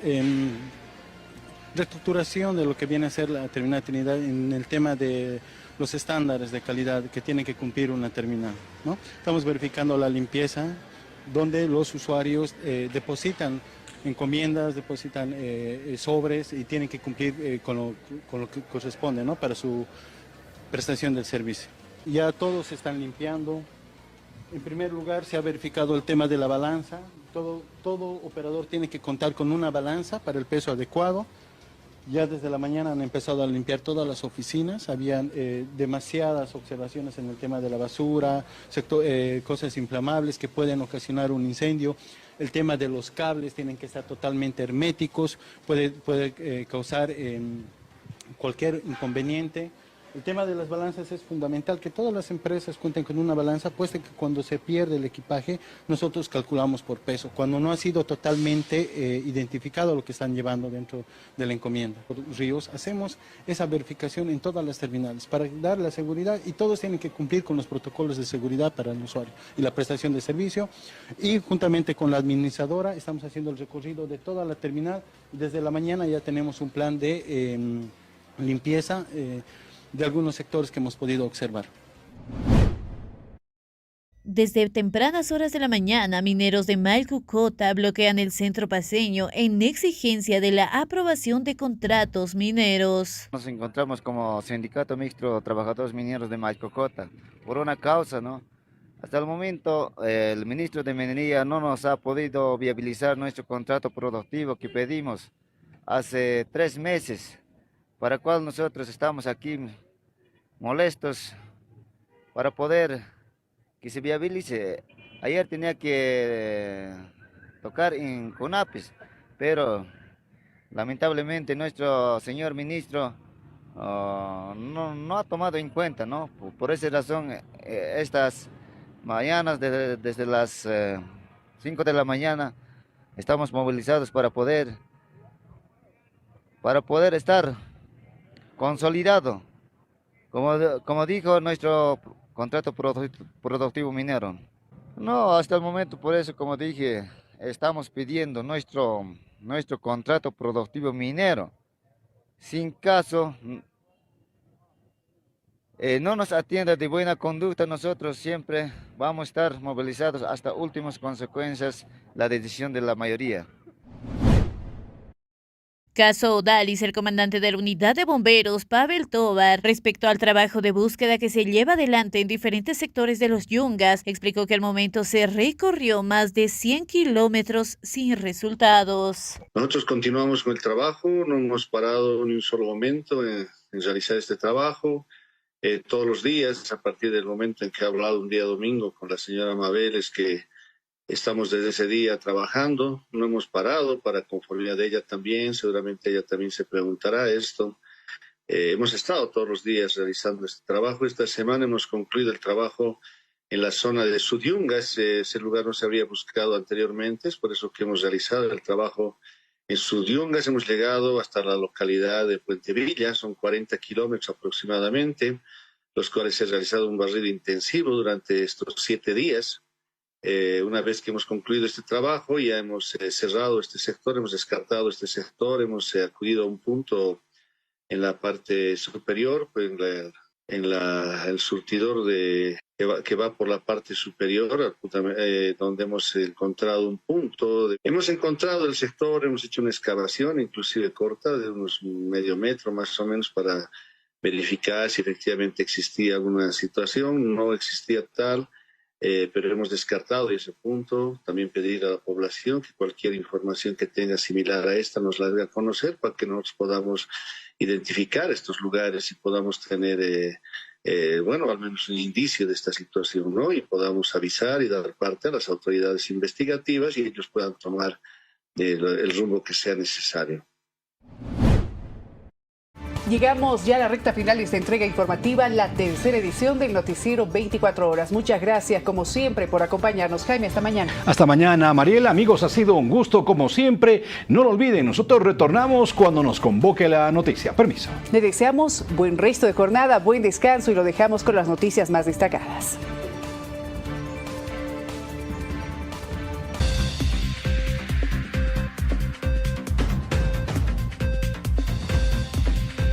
reestructuración de lo que viene a ser la terminal de Trinidad en el tema de los estándares de calidad que tiene que cumplir una terminal, ¿no? Estamos verificando la limpieza, donde los usuarios depositan encomiendas, depositan sobres y tienen que cumplir con lo que corresponde, ¿no? Para su prestación del servicio. Ya todos se están limpiando. En primer lugar se ha verificado el tema de la balanza. Todo operador tiene que contar con una balanza para el peso adecuado. Ya desde la mañana han empezado a limpiar todas las oficinas, habían demasiadas observaciones en el tema de la basura, cosas inflamables que pueden ocasionar un incendio. El tema de los cables tienen que estar totalmente herméticos, puede causar cualquier inconveniente. El tema de las balanzas es fundamental, que todas las empresas cuenten con una balanza, puesto que cuando se pierde el equipaje, nosotros calculamos por peso, cuando no ha sido totalmente identificado lo que están llevando dentro de la encomienda. Por Ríos hacemos esa verificación en todas las terminales para dar la seguridad, y todos tienen que cumplir con los protocolos de seguridad para el usuario y la prestación de servicio, y juntamente con la administradora estamos haciendo el recorrido de toda la terminal. Desde la mañana ya tenemos un plan de limpieza de algunos sectores que hemos podido observar. Desde tempranas horas de la mañana, mineros de Maycucota bloquean el centro paceño en exigencia de la aprobación de contratos mineros. Nos encontramos como Sindicato Mixto de Trabajadores Mineros de Maycucota por una causa, ¿no? Hasta el momento el ministro de Minería no nos ha podido viabilizar nuestro contrato productivo que pedimos hace 3 meses, para el cual nosotros estamos aquí molestos para poder que se viabilice. Ayer tenía que tocar en CONAPES, pero lamentablemente nuestro señor ministro no ha tomado en cuenta, ¿no? Por esa razón, estas mañanas, desde las 5 de la mañana, estamos movilizados para poder estar consolidado, como dijo nuestro contrato productivo minero. No, hasta el momento, por eso, como dije, estamos pidiendo nuestro contrato productivo minero. Sin caso no nos atienda de buena conducta, nosotros siempre vamos a estar movilizados hasta últimas consecuencias, la decisión de la mayoría. Caso Odalis, el comandante de la unidad de bomberos, Pavel Tovar, respecto al trabajo de búsqueda que se lleva adelante en diferentes sectores de los Yungas, explicó que al momento se recorrió más de 100 kilómetros sin resultados. Nosotros continuamos con el trabajo, no hemos parado ni un solo momento en realizar este trabajo. Todos los días, a partir del momento en que he hablado un día domingo con la señora Mabel, es que estamos desde ese día trabajando, no hemos parado, para conformidad de ella también, seguramente ella también se preguntará esto. Hemos estado todos los días realizando este trabajo. Esta semana hemos concluido el trabajo en la zona de Sudyunga, ese lugar no se había buscado anteriormente, es por eso que hemos realizado el trabajo en Sudyunga. Hemos llegado hasta la localidad de Puente Villa, son 40 kilómetros aproximadamente, los cuales se ha realizado un barrido intensivo durante estos 7 días. Una vez que hemos concluido este trabajo, ya hemos cerrado este sector, hemos descartado este sector, hemos acudido a un punto en la parte superior, pues el surtidor que va por la parte superior, donde hemos encontrado un punto. Hemos encontrado el sector, hemos hecho una excavación, inclusive corta, de unos medio metro más o menos, para verificar si efectivamente existía alguna situación. No existía tal. Pero hemos descartado ese punto. También pedir a la población que cualquier información que tenga similar a esta nos la haga conocer, para que nosotros podamos identificar estos lugares y podamos tener, al menos un indicio de esta situación, ¿no? Y podamos avisar y dar parte a las autoridades investigativas y ellos puedan tomar el rumbo que sea necesario. Llegamos ya a la recta final de esta entrega informativa, la tercera edición del Noticiero 24 Horas. Muchas gracias, como siempre, por acompañarnos. Jaime, hasta mañana. Hasta mañana, Mariela. Amigos, ha sido un gusto, como siempre. No lo olviden, nosotros retornamos cuando nos convoque la noticia. Permiso. Le deseamos buen resto de jornada, buen descanso y lo dejamos con las noticias más destacadas.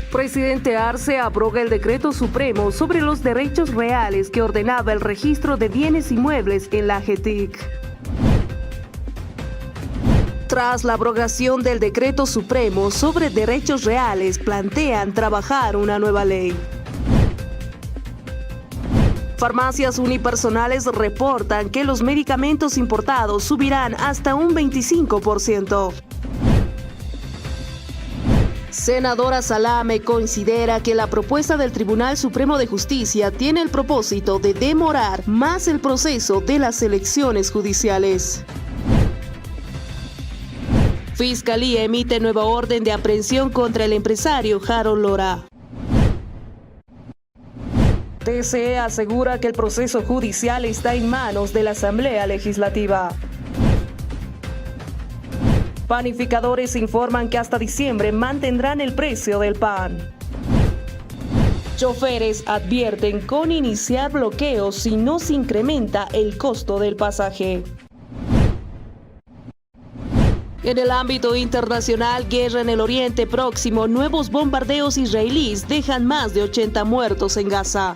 Presidente Arce abroga el decreto supremo sobre los derechos reales que ordenaba el registro de bienes inmuebles en la JETIC. Tras la abrogación del decreto supremo sobre derechos reales, plantean trabajar una nueva ley. Farmacias unipersonales reportan que los medicamentos importados subirán hasta un 25%. Senadora Salame considera que la propuesta del Tribunal Supremo de Justicia tiene el propósito de demorar más el proceso de las elecciones judiciales. Fiscalía emite nueva orden de aprehensión contra el empresario Harold Lora. TCE asegura que el proceso judicial está en manos de la Asamblea Legislativa. Panificadores informan que hasta diciembre mantendrán el precio del pan. Choferes advierten con iniciar bloqueos si no se incrementa el costo del pasaje. En el ámbito internacional, guerra en el Oriente Próximo, nuevos bombardeos israelíes dejan más de 80 muertos en Gaza.